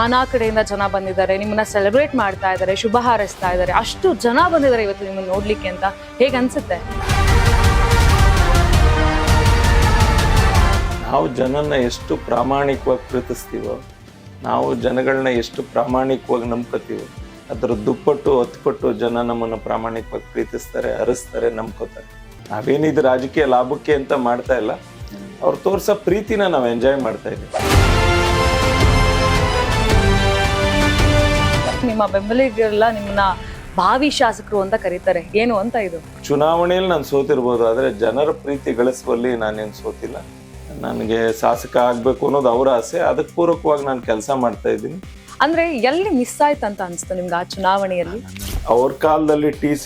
ನಾನಾ ಕಡೆಯಿಂದ ಜನ ಬಂದಿದ್ದಾರೆ, ನಿಮ್ಮನ್ನ ಸೆಲೆಬ್ರೇಟ್ ಮಾಡ್ತಾ ಇದ್ದಾರೆ, ಶುಭ ಹಾರೈಸ್ತಾ ಇದ್ದಾರೆ. ಅಷ್ಟು ಜನ ಬಂದಿದ್ದಾರೆ ಇವತ್ತು ನಿಮ್ಮನ್ನ ನೋಡ್ಲಿಕ್ಕೆ ಅಂತ. ಹೇಗೆ ಅನ್ಸುತ್ತೆ? ನಾವು ಜನನ ಎಷ್ಟು ಪ್ರಾಮಾಣಿಕವಾಗಿ ಪ್ರೀತಿಸ್ತೀವೋ, ನಾವು ಜನಗಳನ್ನ ಎಷ್ಟು ಪ್ರಾಮಾಣಿಕವಾಗಿ ನಂಬ್ಕೋತೀವೋ, ಅದರ ದುಪ್ಪಟ್ಟು ಹತ್ಪಟ್ಟು ಜನ ನಮ್ಮನ್ನು ಪ್ರಾಮಾಣಿಕವಾಗಿ ಪ್ರೀತಿಸ್ತಾರೆ, ಹರಿಸ್ತಾರೆ, ನಂಬ್ಕೋತಾರೆ. ನಾವೇನಿದು ರಾಜಕೀಯ ಲಾಭಕ್ಕೆ ಅಂತ ಮಾಡ್ತಾ ಇಲ್ಲ, ಅವ್ರು ತೋರ್ಸೋ ಪ್ರೀತಿನ ನಾವು ಎಂಜಾಯ್ ಮಾಡ್ತಾ ಇದ್ದೀವಿ. ನಿಮ್ಮ ಬೆಂಬಲಿಗರೆಲ್ಲ ನಿಮ್ಮನ್ನ ಭಾವಿ ಶಾಸಕರು ಅಂತ ಕರೀತಾರೆ, ಏನು ಅಂತ ಇದು? ಚುನಾವಣೆಯಲ್ಲಿ ನಾನು ಸೋತಿರ್ಬೋದು, ಆದರೆ ಜನರ ಪ್ರೀತಿ ಗಳಿಸುವಲ್ಲಿ ನಾನೇನು ಸೋತಿಲ್ಲ. ನನಗೆ ಶಾಸಕ ಆಗ್ಬೇಕು ಅನ್ನೋದು ಅವರ ಆಸೆ, ಅದಕ್ಕೆ ಪೂರಕವಾಗಿ ನಾನು ಕೆಲಸ ಮಾಡ್ತಾ ಇದ್ದೀನಿ. ಅಂದ್ರೆ ಎಲ್ಲಿ ಮಿಸ್ ಆಯ್ತು ಅಂತ ಅನ್ಸ್ತು ನಿಮ್ಗೆ ಆ ಚುನಾವಣೆಯಲ್ಲಿ? ಅವ್ರ ಕಾಲದಲ್ಲಿ TC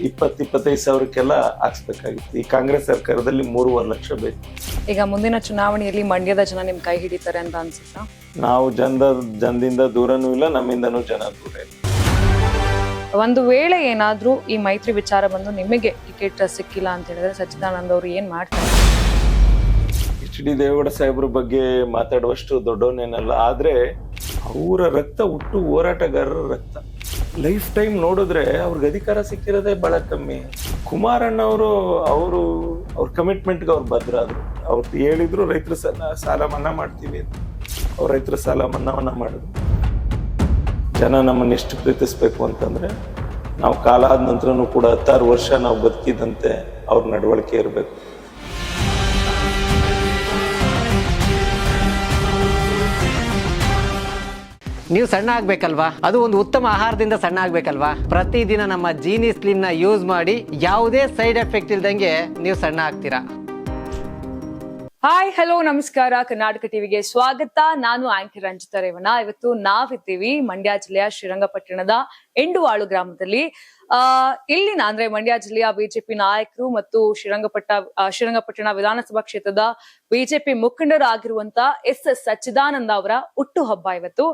20-25 ಸಾವಿರಕ್ಕೆಲ್ಲ ಹಾಕ್ಸ್ಬೇಕಾಗಿತ್ತು. ಈ ಕಾಂಗ್ರೆಸ್ ಸರ್ಕಾರದಲ್ಲಿ 3.5 ಲಕ್ಷ ಬೇಕು. ಈಗ ಮುಂದಿನ ಚುನಾವಣೆಯಲ್ಲಿ ಮಂಡ್ಯದ ಜನ ನಿಮ್ ಕೈ ಹಿಡಿತಾರೆ ಅಂತ ಅನ್ಸುತ್ತಾ? ನಾವು ಜನದಿಂದ ದೂರನೂ ಇಲ್ಲ, ನಮ್ಮಿಂದನೂ ಜನ ದೂರ ಇಲ್ಲ. ಒಂದು ವೇಳೆ ಏನಾದ್ರೂ ಈ ಮೈತ್ರಿ ವಿಚಾರ ಬಂದು ನಿಮಗೆ ಟಿಕೆಟ್ ಸಿಕ್ಕಿಲ್ಲ ಅಂತ ಹೇಳಿದ್ರೆ ಸಚ್ಚಿದಾನಂದ ಅವರು ಏನ್ ಮಾಡ್ತಾರೆ? HD ದೇವೇಗೌಡ ಸಾಹೇಬ್ರ ಬಗ್ಗೆ ಮಾತಾಡುವಷ್ಟು ದೊಡ್ಡವನೇನಲ್ಲ, ಆದ್ರೆ ಅವರ ರಕ್ತ ಹುಟ್ಟು ಹೋರಾಟಗಾರರ ರಕ್ತ. ಲೈಫ್ ಟೈಮ್ ನೋಡಿದ್ರೆ ಅವ್ರಿಗೆ ಅಧಿಕಾರ ಸಿಕ್ಕಿರೋದೇ ಬಹಳ ಕಮ್ಮಿ. ಕುಮಾರಣ್ಣ ಅವ್ರ ಕಮಿಟ್ಮೆಂಟ್ಗೆ ಅವ್ರು ಬದ್ರಾದ್ರು. ಅವ್ರು ಹೇಳಿದ್ರು ರೈತರ ಸಾಲ ಮನ್ನಾ ಮಾಡ್ತೀವಿ ಅಂತ. ಅವ್ರು ರೈತರ ಸಾಲ ಮನ್ನಾವನ್ನ ಮಾಡಿದ್ರು. ಜನ ನಮ್ಮನ್ನು ಎಷ್ಟು ಪ್ರೀತಿಸ್ಬೇಕು ಅಂತಂದ್ರೆ, ನಾವು ಕಾಲ ಆದ ನಂತರನೂ ಕೂಡ 16 ವರ್ಷ ನಾವು ಬದುಕಿದಂತೆ ಅವ್ರ ನಡವಳಿಕೆ ಇರಬೇಕು. ನೀವು ಸಣ್ಣ ಆಗ್ಬೇಕಲ್ವಾ? ಅದು ಒಂದು ಉತ್ತಮ ಆಹಾರದಿಂದ ಸಣ್ಣ ಆಗ್ಬೇಕಲ್ವಾ? ಪ್ರತಿದಿನ ನಮ್ಮ ಜೀನಿ ಸ್ಲಿಮ್ನ ಯೂಸ್ ಮಾಡಿ ಯಾವುದೇ ಸೈಡ್ ಎಫೆಕ್ಟ್ ಇಲ್ದಂಗೆ ನೀವು ಸಣ್ಣ ಆಗ್ತೀರಾ. ಹಾಯ್, ಹಲೋ, ನಮಸ್ಕಾರ. ಕರ್ನಾಟಕ ಟಿವಿಗೆ ಸ್ವಾಗತ. ನಾನು ಆಂಕರ್ ರಂಜಿತಾ ರೇವಣ್ಣ. ಇವತ್ತು ನಾವಿದ್ದೀವಿ ಮಂಡ್ಯ ಜಿಲ್ಲೆಯ ಶ್ರೀರಂಗಪಟ್ಟಣದ ಎಂಡುವಾಳು ಗ್ರಾಮದಲ್ಲಿ. ಇಲ್ಲಿನ ಅಂದ್ರೆ ಮಂಡ್ಯ ಜಿಲ್ಲೆಯ ಬಿಜೆಪಿ ನಾಯಕರು ಮತ್ತು ಶ್ರೀರಂಗಪಟ್ಟಣ ವಿಧಾನಸಭಾ ಕ್ಷೇತ್ರದ ಬಿಜೆಪಿ ಮುಖಂಡರಾಗಿರುವಂತ ಎಸ್ ಸಚ್ಚಿದಾನಂದ ಅವರ ಹುಟ್ಟು ಹಬ್ಬ ಇವತ್ತು.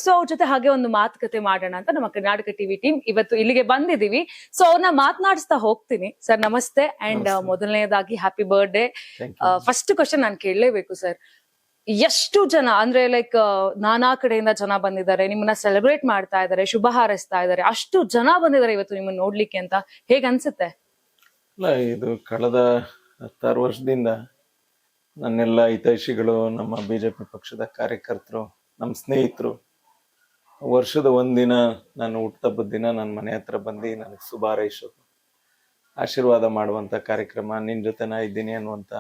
ಸೊ ಅವ್ರ ಜೊತೆ ಹಾಗೆ ಒಂದು ಮಾತುಕತೆ ಮಾಡೋಣ ಅಂತ ನಮ್ಮ ಕರ್ನಾಟಕ ಟಿವಿ ಟೀಮ್ ಇವತ್ತು ಇಲ್ಲಿಗೆ ಬಂದಿದೀವಿ. ಸೊ ಅವ್ರನ್ನ ಮಾತನಾಡಿಸ್ತಾ ಹೋಗ್ತೀನಿ. ಸರ್ ನಮಸ್ತೆ, ಅಂಡ್ ಮೊದಲನೇದಾಗಿ ಹ್ಯಾಪಿ ಬರ್ಡೇ. ಫಸ್ಟ್ ಕ್ವಶನ್ ನಾನು ಕೇಳಲೇಬೇಕು ಸರ್, ಎಷ್ಟು ಜನ ಅಂದ್ರೆ ಲೈಕ್ ನಾನಾ ಕಡೆಯಿಂದ ಜನ ಬಂದಿದ್ದಾರೆ, ನಿಮ್ಮನ್ನ ಸೆಲೆಬ್ರೇಟ್ ಮಾಡ್ತಾ ಇದ್ದಾರೆ, ಶುಭ ಹಾರೈಸ್ತಾ ಇದ್ದಾರೆ, ಅಷ್ಟು ಜನ ಬಂದಿದ್ದಾರೆ ಇವತ್ತು ನಿಮ್ಮನ್ನ ನೋಡ್ಲಿಕ್ಕೆ ಅಂತ. ಹೇಗ್ ಅನ್ಸುತ್ತೆ? ಅಲ್ಲ, ಇದು ಕಳೆದ 16 ವರ್ಷದಿಂದ ನನ್ನೆಲ್ಲ ಹಿತೈಷಿಗಳು, ನಮ್ಮ ಬಿಜೆಪಿ ಪಕ್ಷದ ಕಾರ್ಯಕರ್ತರು, ನಮ್ಮ ಸ್ನೇಹಿತರು ವರ್ಷದ ಒಂದಿನ ನಾನು ಹುಟ್ಟುಹಬ್ಬದ ದಿನ ನನ್ನ ಮನೆ ಹತ್ರ ಬಂದು ನನಗೆ ಶುಭ ಹಾರೈಸೋದು, ಆಶೀರ್ವಾದ ಮಾಡುವಂತ ಕಾರ್ಯಕ್ರಮ, ನಿನ್ ಜೊತೆ ನಾ ಇದ್ದೀನಿ ಅನ್ನುವಂತ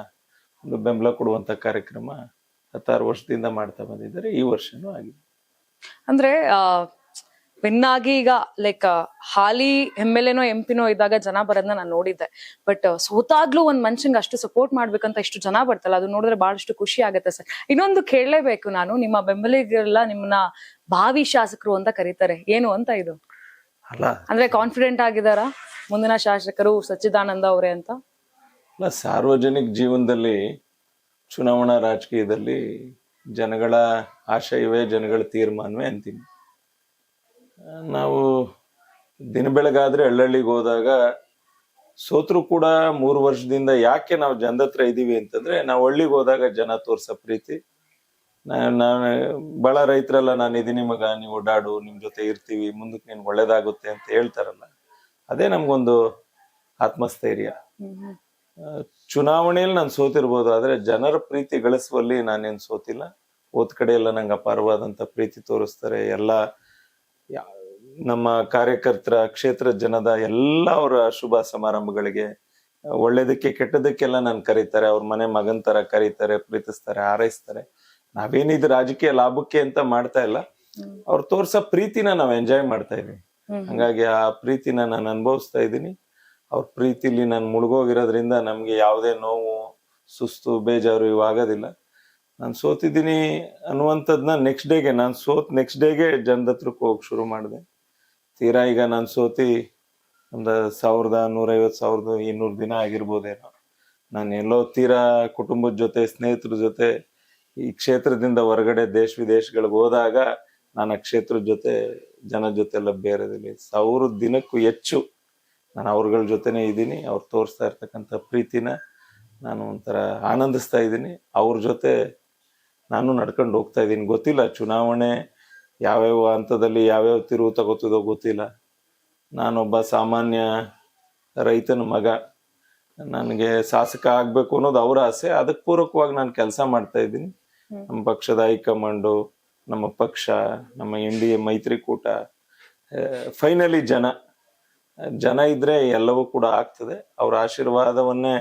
ಒಂದು ಬೆಂಬಲ ಕೊಡುವಂತ ಕಾರ್ಯಕ್ರಮ 16 ವರ್ಷದಿಂದ ಮಾಡ್ತಾ ಬಂದಿದ್ದಾರೆ. ಈ ವರ್ಷನೂ ಆಗಿದೆ. ಅಂದ್ರೆ ಬೆನ್ನಾಗಿ ಈಗ ಲೈಕ್ ಹಾಲಿ MLA ನೋ MP ನೋ ಇದ್ದಾಗ ಜನ ಬರೋದನ್ನ ನಾನು ನೋಡಿದ್ದೆ. ಬಟ್ ಸೋತಾಗ್ಲೂ ಒಂದ್ ಮನುಷ್ಯಂಗೆ ಅಷ್ಟು ಸಪೋರ್ಟ್ ಮಾಡ್ಬೇಕಂತ ಇಷ್ಟು ಜನ ಬರ್ತಲ್ಲ, ಅದು ನೋಡಿದ್ರೆ ಬಹಳಷ್ಟು ಖುಷಿ ಆಗುತ್ತೆ ಸರ್. ಇನ್ನೊಂದು ಕೇಳಲೇಬೇಕು ನಾನು, ನಿಮ್ಮ ಬೆಂಬಲಿಗರೆಲ್ಲ ನಿಮ್ಮನ್ನ ಭಾವಿ ಶಾಸಕರು ಅಂತ ಕರೀತಾರೆ, ಏನು ಅಂತ ಇದು? ಅಲ್ಲ ಅಂದ್ರೆ ಕಾನ್ಫಿಡೆಂಟ್ ಆಗಿದಾರ ಮುಂದಿನ ಶಾಸಕರು ಸಚ್ಚಿದಾನಂದ ಅವರೇ ಅಂತ? ಅಲ್ಲ, ಸಾರ್ವಜನಿಕ ಜೀವನದಲ್ಲಿ, ಚುನಾವಣಾ ರಾಜಕೀಯದಲ್ಲಿ ಜನಗಳ ಆಶಯವೇ ಜನಗಳ ತೀರ್ಮಾನವೇ ಅಂತೀನಿ. ನಾವು ದಿನ ಬೆಳಗಾದ್ರೆ ಹಳ್ಳಿಗೆ ಹೋದಾಗ ಸೋತ್ರು ಕೂಡ 3 ವರ್ಷದಿಂದ ಯಾಕೆ ನಾವು ಜನದ ಹತ್ರ ಇದೀವಿ ಅಂತಂದ್ರೆ, ನಾವು ಹಳ್ಳಿಗೆ ಹೋದಾಗ ಜನ ತೋರ್ಸೋ ಪ್ರೀತಿ. ನಾನು ಬಹಳ ರೈತರೆಲ್ಲ ನಾನು ಇದೀನಿ ಮಗ, ನೀವು ಓಡಾಡು, ನಿಮ್ ಜೊತೆ ಇರ್ತೀವಿ, ಮುಂದಕ್ಕೆ ನಿನ್ಗೆ ಒಳ್ಳೇದಾಗುತ್ತೆ ಅಂತ ಹೇಳ್ತಾರಲ್ಲ, ಅದೇ ನಮ್ಗೊಂದು ಆತ್ಮಸ್ಥೈರ್ಯ. ಚುನಾವಣೆಯಲ್ಲಿ ನಾನು ಸೋತಿರ್ಬೋದು, ಆದ್ರೆ ಜನರ ಪ್ರೀತಿ ಗಳಿಸುವಲ್ಲಿ ನಾನೇನು ಸೋತಿಲ್ಲ. ಹೋದ್ ಕಡೆ ಎಲ್ಲ ನಂಗೆ ಅಪಾರವಾದಂತ ಪ್ರೀತಿ ತೋರಿಸ್ತಾರೆ. ಎಲ್ಲ ನಮ್ಮ ಕಾರ್ಯಕರ್ತರ, ಕ್ಷೇತ್ರ ಜನದ ಎಲ್ಲ ಅವರ ಶುಭ ಸಮಾರಂಭಗಳಿಗೆ, ಒಳ್ಳೇದಕ್ಕೆ ಕೆಟ್ಟದಕ್ಕೆಲ್ಲ ನಾನು ಕರೀತಾರೆ. ಅವ್ರ ಮನೆ ಮಗನ್ ತರ ಕರೀತಾರೆ, ಪ್ರೀತಿಸ್ತಾರೆ, ಹಾರೈಸ್ತಾರೆ. ನಾವೇನಿದು ರಾಜಕೀಯ ಲಾಭಕ್ಕೆ ಅಂತ ಮಾಡ್ತಾ ಇಲ್ಲ, ಅವ್ರು ತೋರ್ಸೋ ಪ್ರೀತಿನ ನಾವು ಎಂಜಾಯ್ ಮಾಡ್ತಾ ಇದೀವಿ. ಹಂಗಾಗಿ ಆ ಪ್ರೀತಿನ ನಾನು ಅನುಭವಿಸ್ತಾ ಇದ್ದೀನಿ. ಅವ್ರ ಪ್ರೀತಿಲಿ ನಾನು ಮುಳುಗೋಗಿರೋದ್ರಿಂದ ನಮ್ಗೆ ಯಾವುದೇ ನೋವು, ಸುಸ್ತು, ಬೇಜಾರು ಇವಾಗೋದಿಲ್ಲ. ನಾನು ಸೋತಿದ್ದೀನಿ ಅನ್ನುವಂಥದ್ನ ನೆಕ್ಸ್ಟ್ ಡೇಗೆ ಜನದ ಹತ್ರಕ್ಕೆ ಹೋಗಿ ಶುರು ಮಾಡಿದೆ. ತೀರಾ ಈಗ ನಾನು ಸೋತಿ ಒಂದು 1,150-1,200 ದಿನ ಆಗಿರ್ಬೋದೇನೋ. ನಾನು ಎಲ್ಲೋ ತೀರಾ ಕುಟುಂಬದ ಜೊತೆ, ಸ್ನೇಹಿತರ ಜೊತೆ, ಈ ಕ್ಷೇತ್ರದಿಂದ ಹೊರಗಡೆ ದೇಶ ವಿದೇಶಗಳಿಗೆ ಹೋದಾಗ ನಾನು ಆ ಕ್ಷೇತ್ರದ ಜೊತೆ, ಜನ ಜೊತೆ ಎಲ್ಲ ಬೇರೆದಿಲ್ಲ. 1,000 ದಿನಕ್ಕೂ ಹೆಚ್ಚು ನಾನು ಅವ್ರಗಳ ಜೊತೆನೆ ಇದ್ದೀನಿ. ಅವ್ರು ತೋರಿಸ್ತಾ ಇರ್ತಕ್ಕಂಥ ಪ್ರೀತಿನ ನಾನು ಒಂಥರ ಆನಂದಿಸ್ತಾ ಇದ್ದೀನಿ. ಅವ್ರ ಜೊತೆ ನಾನು ನಡ್ಕೊಂಡು ಹೋಗ್ತಾ ಇದ್ದೀನಿ. ಗೊತ್ತಿಲ್ಲ ಚುನಾವಣೆ ಯಾವ್ಯಾವ ಹಂತದಲ್ಲಿ ಯಾವ್ಯಾವ ತಿರುವು ತಗೋತಿದೋ ಗೊತ್ತಿಲ್ಲ. ನಾನೊಬ್ಬ ಸಾಮಾನ್ಯ ರೈತನ ಮಗ. ನನಗೆ ಶಾಸಕ ಆಗ್ಬೇಕು ಅನ್ನೋದು ಅವ್ರ ಆಸೆ. ಅದಕ್ಕೆ ಪೂರಕವಾಗಿ ನಾನು ಕೆಲಸ ಮಾಡ್ತಾ ಇದ್ದೀನಿ. ನಮ್ಮ ಪಕ್ಷದ ಹೈಕಮಾಂಡು, ನಮ್ಮ ಪಕ್ಷ, ನಮ್ಮ NDA ಮೈತ್ರಿಕೂಟ, ಫೈನಲಿ ಜನ ಇದ್ರೆ ಎಲ್ಲವೂ ಕೂಡ ಆಗ್ತದೆ. ಅವ್ರ ಆಶೀರ್ವಾದವನ್ನೇ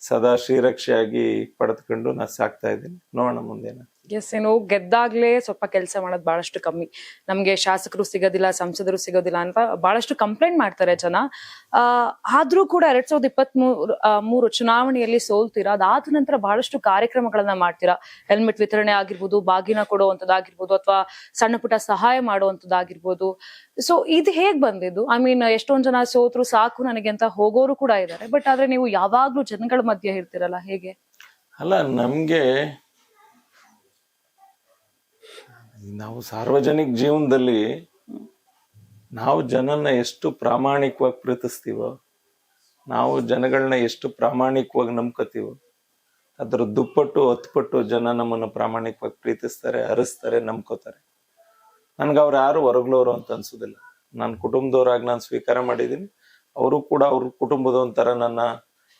ಸದಾ ಶ್ರೀರಕ್ಷೆಯಾಗಿ ಪಡೆದುಕೊಂಡು ನಾ ಸಾಕ್ತಾ ಇದ್ದೀನಿ. ನೋಡೋಣ ಮುಂದೇನ. ಎಸ್, ಏನು ಗೆದ್ದಾಗ್ಲೇ ಸ್ವಲ್ಪ ಕೆಲಸ ಮಾಡೋದು ಬಹಳಷ್ಟು ಕಮ್ಮಿ. ನಮ್ಗೆ ಶಾಸಕರು ಸಿಗೋದಿಲ್ಲ, ಸಂಸದರು ಸಿಗೋದಿಲ್ಲ ಅಂತ ಬಹಳಷ್ಟು ಕಂಪ್ಲೇಂಟ್ ಮಾಡ್ತಾರೆ ಜನ. ಆದ್ರೂ ಕೂಡ 2023 ಚುನಾವಣೆಯಲ್ಲಿ ಸೋಲ್ತೀರಾ. ಅದಾದ ನಂತರ ಬಹಳಷ್ಟು ಕಾರ್ಯಕ್ರಮಗಳನ್ನ ಮಾಡ್ತೀರಾ. ಹೆಲ್ಮೆಟ್ ವಿತರಣೆ ಆಗಿರ್ಬೋದು, ಬಾಗಿನ ಕೊಡುವಂತದ್ದಾಗಿರ್ಬೋದು, ಅಥವಾ ಸಣ್ಣ ಪುಟ್ಟ ಸಹಾಯ ಮಾಡುವಂತದ್ದಾಗಿರ್ಬೋದು. ಸೊ ಇದು ಹೇಗ್ ಬಂದಿದ್ದು? ಐ ಮೀನ್, ಎಷ್ಟೊಂದ್ ಜನ ಸೋತ್ರು ಸಾಕು ನನಗೆ ಅಂತ ಹೋಗೋರು ಕೂಡ ಇದ್ದಾರೆ. ಬಟ್ ಆದ್ರೆ ನೀವು ಯಾವಾಗ್ಲೂ ಜನಗಳ ಮಧ್ಯೆ ಇರ್ತೀರಲ್ಲ, ಹೇಗೆ? ಅಲ್ಲ, ನಮ್ಗೆ ನಾವು ಸಾರ್ವಜನಿಕ ಜೀವನದಲ್ಲಿ ನಾವು ಜನನ ಎಷ್ಟು ಪ್ರಾಮಾಣಿಕವಾಗಿ ಪ್ರೀತಿಸ್ತೀವೋ, ನಾವು ಜನಗಳನ್ನ ಎಷ್ಟು ಪ್ರಾಮಾಣಿಕವಾಗಿ ನಂಬ್ಕೋತೀವೋ, ಅದ್ರ ದುಪ್ಪಟ್ಟು 10 ಪಟ್ಟು ಜನ ನಮ್ಮನ್ನು ಪ್ರಾಮಾಣಿಕವಾಗಿ ಪ್ರೀತಿಸ್ತಾರೆ, ಹರಿಸ್ತಾರೆ, ನಂಬ್ಕೋತಾರೆ. ನನ್ಗೆ ಅವ್ರು ಯಾರು ಹೊರಗ್ಲೋರು ಅಂತ ಅನ್ಸೋದಿಲ್ಲ. ನನ್ನ ಕುಟುಂಬದವ್ರಾಗಿ ನಾನು ಸ್ವೀಕಾರ ಮಾಡಿದ್ದೀನಿ. ಅವರು ಕೂಡ ಅವ್ರ ಕುಟುಂಬದ ಒಂಥರ ನನ್ನ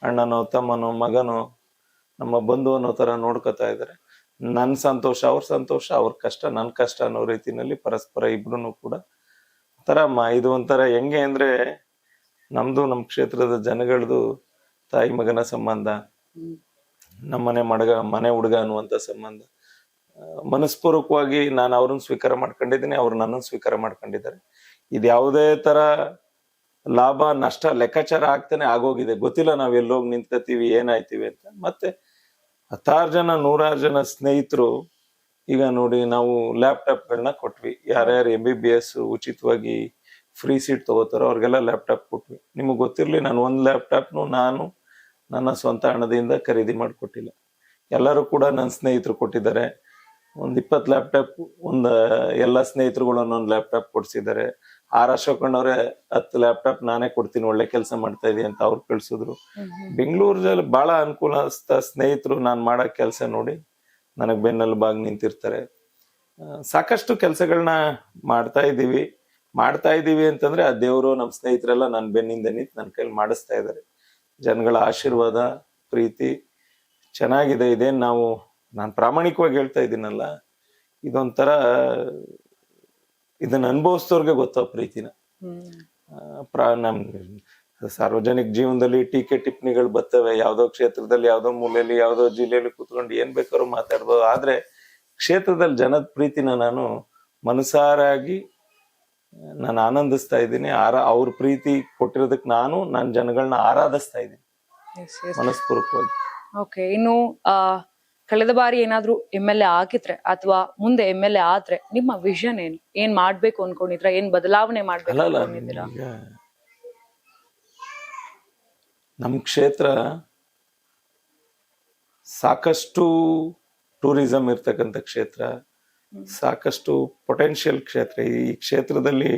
ಅಣ್ಣನೋ, ತಮ್ಮನೋ, ಮಗನೋ, ನಮ್ಮ ಬಂಧು ಅನ್ನೋ ತರ ನೋಡ್ಕೋತಾ ಇದ್ದಾರೆ. ನನ್ನ ಸಂತೋಷ ಅವ್ರ ಸಂತೋಷ, ಅವ್ರ ಕಷ್ಟ ನನ್ನ ಕಷ್ಟ ಅನ್ನೋ ರೀತಿನಲ್ಲಿ ಪರಸ್ಪರ ಇಬ್ರು ಕೂಡ ಇದು ಒಂಥರ ಹೆಂಗೆ ಅಂದ್ರೆ, ನಮ್ದು ನಮ್ಮ ಕ್ಷೇತ್ರದ ಜನಗಳದು ತಾಯಿ ಮಗನ ಸಂಬಂಧ, ನಮ್ಮನೆ ಮನೆ ಹುಡುಗ ಅನ್ನುವಂತ ಸಂಬಂಧ. ಮನಸ್ಪೂರ್ವಕವಾಗಿ ನಾನು ಅವ್ರನ್ನ ಸ್ವೀಕಾರ ಮಾಡ್ಕೊಂಡಿದ್ದೀನಿ, ಅವ್ರು ನನ್ನನ್ನು ಸ್ವೀಕಾರ ಮಾಡ್ಕೊಂಡಿದ್ದಾರೆ. ಇದು ಯಾವುದೇ ತರ ಲಾಭ ನಷ್ಟ ಲೆಕ್ಕಾಚಾರ ಆಗ್ತಾನೆ ಆಗೋಗಿದೆ. ಗೊತ್ತಿಲ್ಲ ನಾವ್ ಎಲ್ಲೋಗಿ ನಿಂತ್ಕೋತೀವಿ, ಏನಾಯ್ತೀವಿ ಅಂತ. ಮತ್ತೆ 10 ಜನ 100 ಜನ ಸ್ನೇಹಿತರು, ಈಗ ನೋಡಿ ನಾವು ಲ್ಯಾಪ್ಟಾಪ್ಗಳನ್ನ ಕೊಟ್ವಿ. ಯಾರ್ಯಾರು MBBS ಉಚಿತವಾಗಿ ಫ್ರೀ ಸೀಟ್ ತಗೋತಾರೋ ಅವ್ರಿಗೆಲ್ಲ ಲ್ಯಾಪ್ಟಾಪ್ ಕೊಟ್ವಿ. ನಿಮಗೆ ಗೊತ್ತಿರ್ಲಿ, ನಾನು ಒಂದು ಲ್ಯಾಪ್ಟಾಪ್ನು ನಾನು ನನ್ನ ಸ್ವಂತ ಹಣದಿಂದ ಖರೀದಿ ಮಾಡಿಕೊಟ್ಟಿಲ್ಲ. ಎಲ್ಲರೂ ಕೂಡ ನನ್ನ ಸ್ನೇಹಿತರು ಕೊಟ್ಟಿದ್ದಾರೆ. ಒಂದು 20 ಲ್ಯಾಪ್ಟಾಪ್, ಎಲ್ಲ ಸ್ನೇಹಿತರುಗಳು ಒಂದೊಂದು ಲ್ಯಾಪ್ಟಾಪ್ ಕೊಡ್ಸಿದ್ದಾರೆ. ಅಶೋಕಣ್ಣವ್ರೆ 10 ಲ್ಯಾಪ್ಟಾಪ್ ನಾನೇ ಕೊಡ್ತೀನಿ, ಒಳ್ಳೆ ಕೆಲಸ ಮಾಡ್ತಾ ಇದೀನಿ ಅಂತ ಅವ್ರು ಕಳ್ಸಿದ್ರು. ಬೆಂಗಳೂರಲ್ಲಿ ಬಹಳ ಅನುಕೂಲಸ್ಥ ಸ್ನೇಹಿತರು ನಾನು ಮಾಡೋ ಕೆಲಸ ನೋಡಿ ನನಗ್ ಬೆನ್ನೆಲುಬಾಗಿ ನಿಂತಿರ್ತಾರೆ. ಸಾಕಷ್ಟು ಕೆಲಸಗಳನ್ನ ಮಾಡ್ತಾ ಇದೀವಿ ಅಂತಂದ್ರೆ ಆ ದೇವರು, ನಮ್ಮ ಸ್ನೇಹಿತರೆಲ್ಲ ನನ್ನ ಬೆನ್ನಿಂದ ನಿಂತು ನನ್ನ ಕೈಲಿ ಮಾಡಿಸ್ತಾ ಇದ್ದಾರೆ. ಜನಗಳ ಆಶೀರ್ವಾದ, ಪ್ರೀತಿ ಚೆನ್ನಾಗಿದೆ. ಇದೇನ್ ನಾನು ಪ್ರಾಮಾಣಿಕವಾಗಿ ಹೇಳ್ತಾ ಇದ್ದೀನಲ್ಲ, ಇದೊಂಥರ ಇದನ್ನ ಅನುಭವಿಸ್ತವ್ರಿಗೆ ಗೊತ್ತೋ ಪ್ರೀತಿನ. ನಮ್ ಸಾರ್ವಜನಿಕ ಜೀವನದಲ್ಲಿ ಟೀಕೆ ಟಿಪ್ಪಣಿಗಳು ಬರ್ತವೆ. ಯಾವ್ದೋ ಕ್ಷೇತ್ರದಲ್ಲಿ, ಯಾವ್ದೋ ಮೂಲೆಯಲ್ಲಿ, ಯಾವ್ದೋ ಜಿಲ್ಲೆಯಲ್ಲಿ ಕೂತ್ಕೊಂಡು ಏನ್ ಬೇಕಾದ್ರೂ ಮಾತಾಡ್ಬೋದು. ಆದ್ರೆ ಕ್ಷೇತ್ರದಲ್ಲಿ ಜನದ ಪ್ರೀತಿನ ನಾನು ಮನಸಾರಾಗಿ ನಾನು ಆನಂದಿಸ್ತಾ ಇದ್ದೀನಿ. ಅವ್ರ ಪ್ರೀತಿ ಕೊಟ್ಟಿರೋದಕ್ಕೆ ನಾನು ಜನಗಳನ್ನ ಆರಾಧಿಸ್ತಾ ಇದ್ದೀನಿ ಮನಸ್ಪೂರ್ವಕವಾಗಿ. ಓಕೆ, ಇನ್ನು ಕಳೆದ ಬಾರಿ ಏನಾದ್ರೂ MLA ಆಗಿದ್ರೆ ಅಥವಾ ಮುಂದೆ MLA ಆದ್ರೆ ನಿಮ್ಮ ವಿಷನ್ ಏನ್ ಮಾಡ್ಬೇಕು ಅನ್ಕೊಂಡಿದ್ರ? ಏನ್ ಬದಲಾವಣೆ ಮಾಡ್ಬೇಕು ಅನ್ಕೊಂಡಿದ್ದೀರಾ? ನಮ್ ಕ್ಷೇತ್ರ ಸಾಕಷ್ಟು ಟೂರಿಸಂ ಇರ್ತಕ್ಕಂಥ ಕ್ಷೇತ್ರ, ಸಾಕಷ್ಟು ಪೊಟೆನ್ಶಿಯಲ್ ಕ್ಷೇತ್ರ. ಈ ಕ್ಷೇತ್ರದಲ್ಲಿ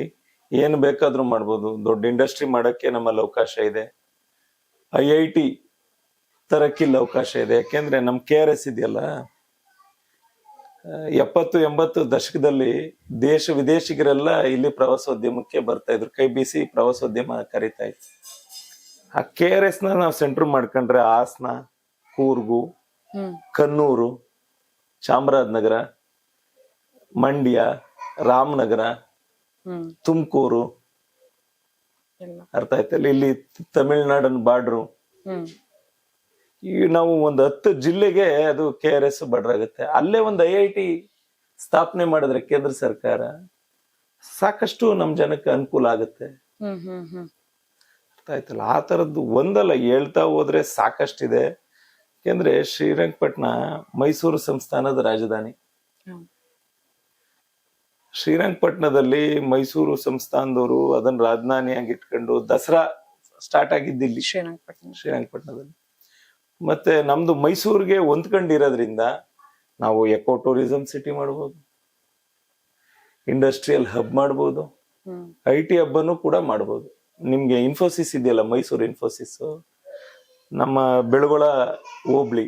ಏನ್ ಬೇಕಾದ್ರೂ ಮಾಡ್ಬೋದು. ದೊಡ್ಡ ಇಂಡಸ್ಟ್ರಿ ಮಾಡಕ್ಕೆ ನಮ್ಮಲ್ಲಿ ಅವಕಾಶ ಇದೆ. IIT ತರಕ್ಕಿಲ್ಲ ಅವಕಾಶ ಇದೆ. ಯಾಕೆಂದ್ರೆ ನಮ್ KRS ಇದೆಯಲ್ಲ, 70-80 ದಶಕದಲ್ಲಿ ದೇಶ ವಿದೇಶಿಗರೆಲ್ಲ ಇಲ್ಲಿ ಪ್ರವಾಸೋದ್ಯಮಕ್ಕೆ ಬರ್ತಾ ಇದ್ರು. ಕೈ ಬೀಸಿ ಪ್ರವಾಸೋದ್ಯಮ ಕರೀತಾ ಇತ್ತು. ಆ KRS ನಾವು ಸೆಂಟರ್ ಮಾಡ್ಕೊಂಡ್ರೆ ಹಾಸನ, ಕೂರ್ಗು, ಕನ್ನೂರು, ಚಾಮರಾಜನಗರ, ಮಂಡ್ಯ, ರಾಮನಗರ, ತುಮಕೂರು, ಅರ್ಥ ಆಯ್ತಲ್ಲ, ಇಲ್ಲಿ ತಮಿಳ್ನಾಡನ್ ಬಾರ್ಡ್ರು, ಈ ನಾವು ಒಂದು 10 ಜಿಲ್ಲೆಗೆ ಅದು KRS ಬಾರ್ಡರ್ ಆಗುತ್ತೆ. ಅಲ್ಲೇ ಒಂದು IIT ಸ್ಥಾಪನೆ ಮಾಡಿದ್ರೆ ಕೇಂದ್ರ ಸರ್ಕಾರ, ಸಾಕಷ್ಟು ನಮ್ ಜನಕ್ಕೆ ಅನುಕೂಲ ಆಗುತ್ತೆ. ಅರ್ಥ ಆಯ್ತಲ್ಲ. ಆ ತರದ್ದು ಒಂದಲ್ಲ, ಹೇಳ್ತಾ ಹೋದ್ರೆ ಸಾಕಷ್ಟಿದೆ. ಯಾಕೆಂದ್ರೆ ಶ್ರೀರಂಗಪಟ್ಟಣ ಮೈಸೂರು ಸಂಸ್ಥಾನದ ರಾಜಧಾನಿ. ಶ್ರೀರಂಗಪಟ್ಟಣದಲ್ಲಿ ಮೈಸೂರು ಸಂಸ್ಥಾನದವರು ಅದನ್ನ ರಾಜಧಾನಿಯಾಗಿ ಇಟ್ಕೊಂಡು ದಸರಾ ಸ್ಟಾರ್ಟ್ ಆಗಿದ್ದಿಲ್ಲಿ ಶ್ರೀರಂಗಪಟ್ಟಣದಲ್ಲಿ. ಮತ್ತೆ ನಮ್ದು ಮೈಸೂರಿಗೆ ಹೊಂದ್ಕೊಂಡಿರೋದ್ರಿಂದ ನಾವು ಎಕೋ ಟೂರಿಸಂ ಸಿಟಿ ಮಾಡ್ಬೋದು, ಇಂಡಸ್ಟ್ರಿಯಲ್ ಹಬ್ ಮಾಡ್ಬೋದು, IT ಹಬ್ಬನು ಕೂಡ ಮಾಡ್ಬೋದು. ನಿಮ್ಗೆ ಇನ್ಫೋಸಿಸ್ ಇದೆಯಲ್ಲ, ಮೈಸೂರು ಇನ್ಫೋಸಿಸ್, ನಮ್ಮ ಬೆಳಗೊಳ ಹೋಬ್ಳಿ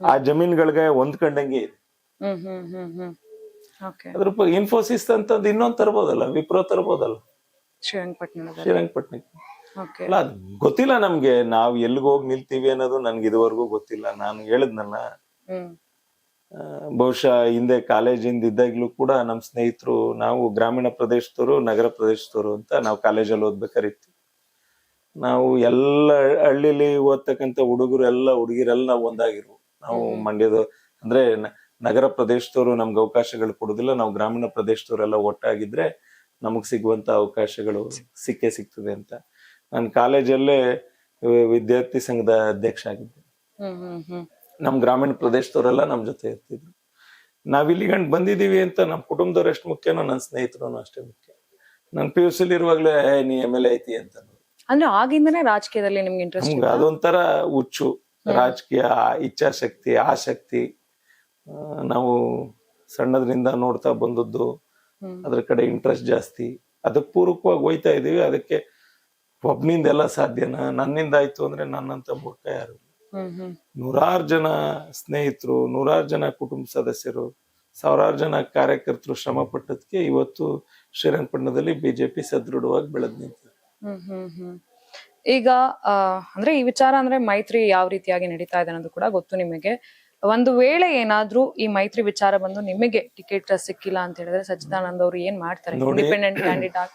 ಆ ಜಮೀನ್ಗಳಿಗೆ ಹೊಂದ್ಕೊಂಡಂಗೆ ಇದೆ. ಓಕೆ. ಅದ್ರ ಇನ್ಫೋಸಿಸ್ ಅಂತದ್ದು ಇನ್ನೊಂದ್ ತರ್ಬೋದಲ್ಲ, ವಿಪ್ರೋ ತರ್ಬೋದಲ್ಲ ಶ್ರೀರಂಗಪಟ್ಟಣದಲ್ಲಿ. ಶ್ರೀರಂಗಪಟ್ಟಣಕ್ಕೆ. ಓಕೆ. ಅಲ್ಲ ಅದ್ ಗೊತ್ತಿಲ್ಲ ನಮ್ಗೆ, ನಾವ್ ಎಲ್ಲಿಗೆ ಹೋಗಿ ನಿಲ್ತೀವಿ ಅನ್ನೋದು ನನ್ಗೆ ಇದುವರೆಗೂ ಗೊತ್ತಿಲ್ಲ. ನಾನು ಹೇಳಿದ್ನಲ್ಲ, ಹ್ಮ್. ಬಹುಶಃ ಹಿಂದೆ ಕಾಲೇಜಿಂದ ಇದ್ದಾಗ್ಲೂ ಕೂಡ ನಮ್ ಸ್ನೇಹಿತರು, ನಾವು ಗ್ರಾಮೀಣ ಪ್ರದೇಶದವರು, ನಗರ ಪ್ರದೇಶದವರು ಅಂತ ನಾವು ಕಾಲೇಜಲ್ಲಿ ಓದ್ಬೇಕಾರಿತ್ತು. ನಾವು ಎಲ್ಲ ಹಳ್ಳಿಲಿ ಓದ್ತಕ್ಕಂಥ ಹುಡುಗರು ಎಲ್ಲ ಹುಡುಗಿರೆಲ್ಲ ನಾವು ಒಂದಾಗಿರು. ನಾವು ಮಂಡ್ಯದ ಅಂದ್ರೆ ನಗರ ಪ್ರದೇಶದವರು ನಮ್ಗೆ ಅವಕಾಶಗಳು ಕೊಡುದಿಲ್ಲ, ನಾವು ಗ್ರಾಮೀಣ ಪ್ರದೇಶದವರೆಲ್ಲ ಒಟ್ಟಾಗಿದ್ರೆ ನಮಗ್ ಸಿಗುವಂತ ಅವಕಾಶಗಳು ಸಿಕ್ಕೇ ಸಿಗ್ತದೆ ಅಂತ. ನಾನು ಕಾಲೇಜಲ್ಲೇ ವಿದ್ಯಾರ್ಥಿ ಸಂಘದ ಅಧ್ಯಕ್ಷ ಆಗಿದ್ದೆ. ನಮ್ ಗ್ರಾಮೀಣ ಪ್ರದೇಶದವರೆಲ್ಲ ನಮ್ ಜೊತೆ ಇರ್ತಿದ್ರು. ನಾವ್ ಇಲ್ಲಿ ಗಂಡ್ ಬಂದಿದೀವಿ ಅಂತ ನಮ್ ಕುಟುಂಬದವ್ರು ಎಷ್ಟು ಮುಖ್ಯನೋ ನನ್ನ ಸ್ನೇಹಿತರು ಅಷ್ಟೇ ಮುಖ್ಯ. ನನ್ PUC ಇರುವಾಗ್ಲೇ ನೀ MLA ಐತಿ ಅಂತ. ಅಂದ್ರೆ ಆಗಿಂದನೇ ರಾಜಕೀಯದಲ್ಲಿ ನಿಮ್ಗೆ ಇಂಟ್ರೆಸ್ಟ್? ನಮ್ಗೆ ಅದೊಂಥರ ಹುಚ್ಚು, ರಾಜಕೀಯ ಇಚ್ಛಾಶಕ್ತಿ, ಆಸಕ್ತಿ. ನಾವು ಸಣ್ಣದ್ರಿಂದ ನೋಡ್ತಾ ಬಂದದ್ದು, ಅದ್ರ ಕಡೆ ಇಂಟ್ರೆಸ್ಟ್ ಜಾಸ್ತಿ. ಅದಕ್ಕೆ ಪೂರಕವಾಗಿ ಹೋಯ್ತಾ ಇದೀವಿ. ಅದಕ್ಕೆ ಒಬ್ನಿಂದ ಎಲ್ಲ ಸಾಧ್ಯನಾ? ನನ್ನಿಂದ ಆಯ್ತು ಅಂದ್ರೆ ನನ್ನಂತ ಮೂರ್ಖ ಯಾರು? ನೂರಾರು ಜನ ಸ್ನೇಹಿತರು, ನೂರಾರು ಜನ ಕುಟುಂಬ ಸದಸ್ಯರು, ಸಾವಿರಾರು ಜನ ಕಾರ್ಯಕರ್ತರು ಶ್ರಮ ಪಟ್ಟದಕ್ಕೆ ಇವತ್ತು ಶ್ರೀರಂಗಪಟ್ಟಣದಲ್ಲಿ ಬಿಜೆಪಿ ಸದೃಢವಾಗಿ ಬೆಳೆದ್ ನಿಂತಿದೆ. ಈಗ ಅಂದ್ರೆ ಈ ವಿಚಾರ ಅಂದ್ರೆ ಮೈತ್ರಿ ಯಾವ ರೀತಿಯಾಗಿ ನಡೀತಾ ಇದೆ ಅನ್ನೋದು ಕೂಡ ಗೊತ್ತು ನಿಮಗೆ. ಒಂದು ವೇಳೆ ಏನಾದ್ರೂ ಈ ಮೈತ್ರಿ ವಿಚಾರ ಬಂದು ನಿಮಗೆ ಟಿಕೆಟ್ ಸಿಕ್ಕಿಲ್ಲ ಅಂತ ಹೇಳಿದ್ರೆ ಸಚ್ಚಿದಾನಂದ್ ಅವರು ಏನ್ ಮಾಡ್ತಾರೆ? Independent candidate.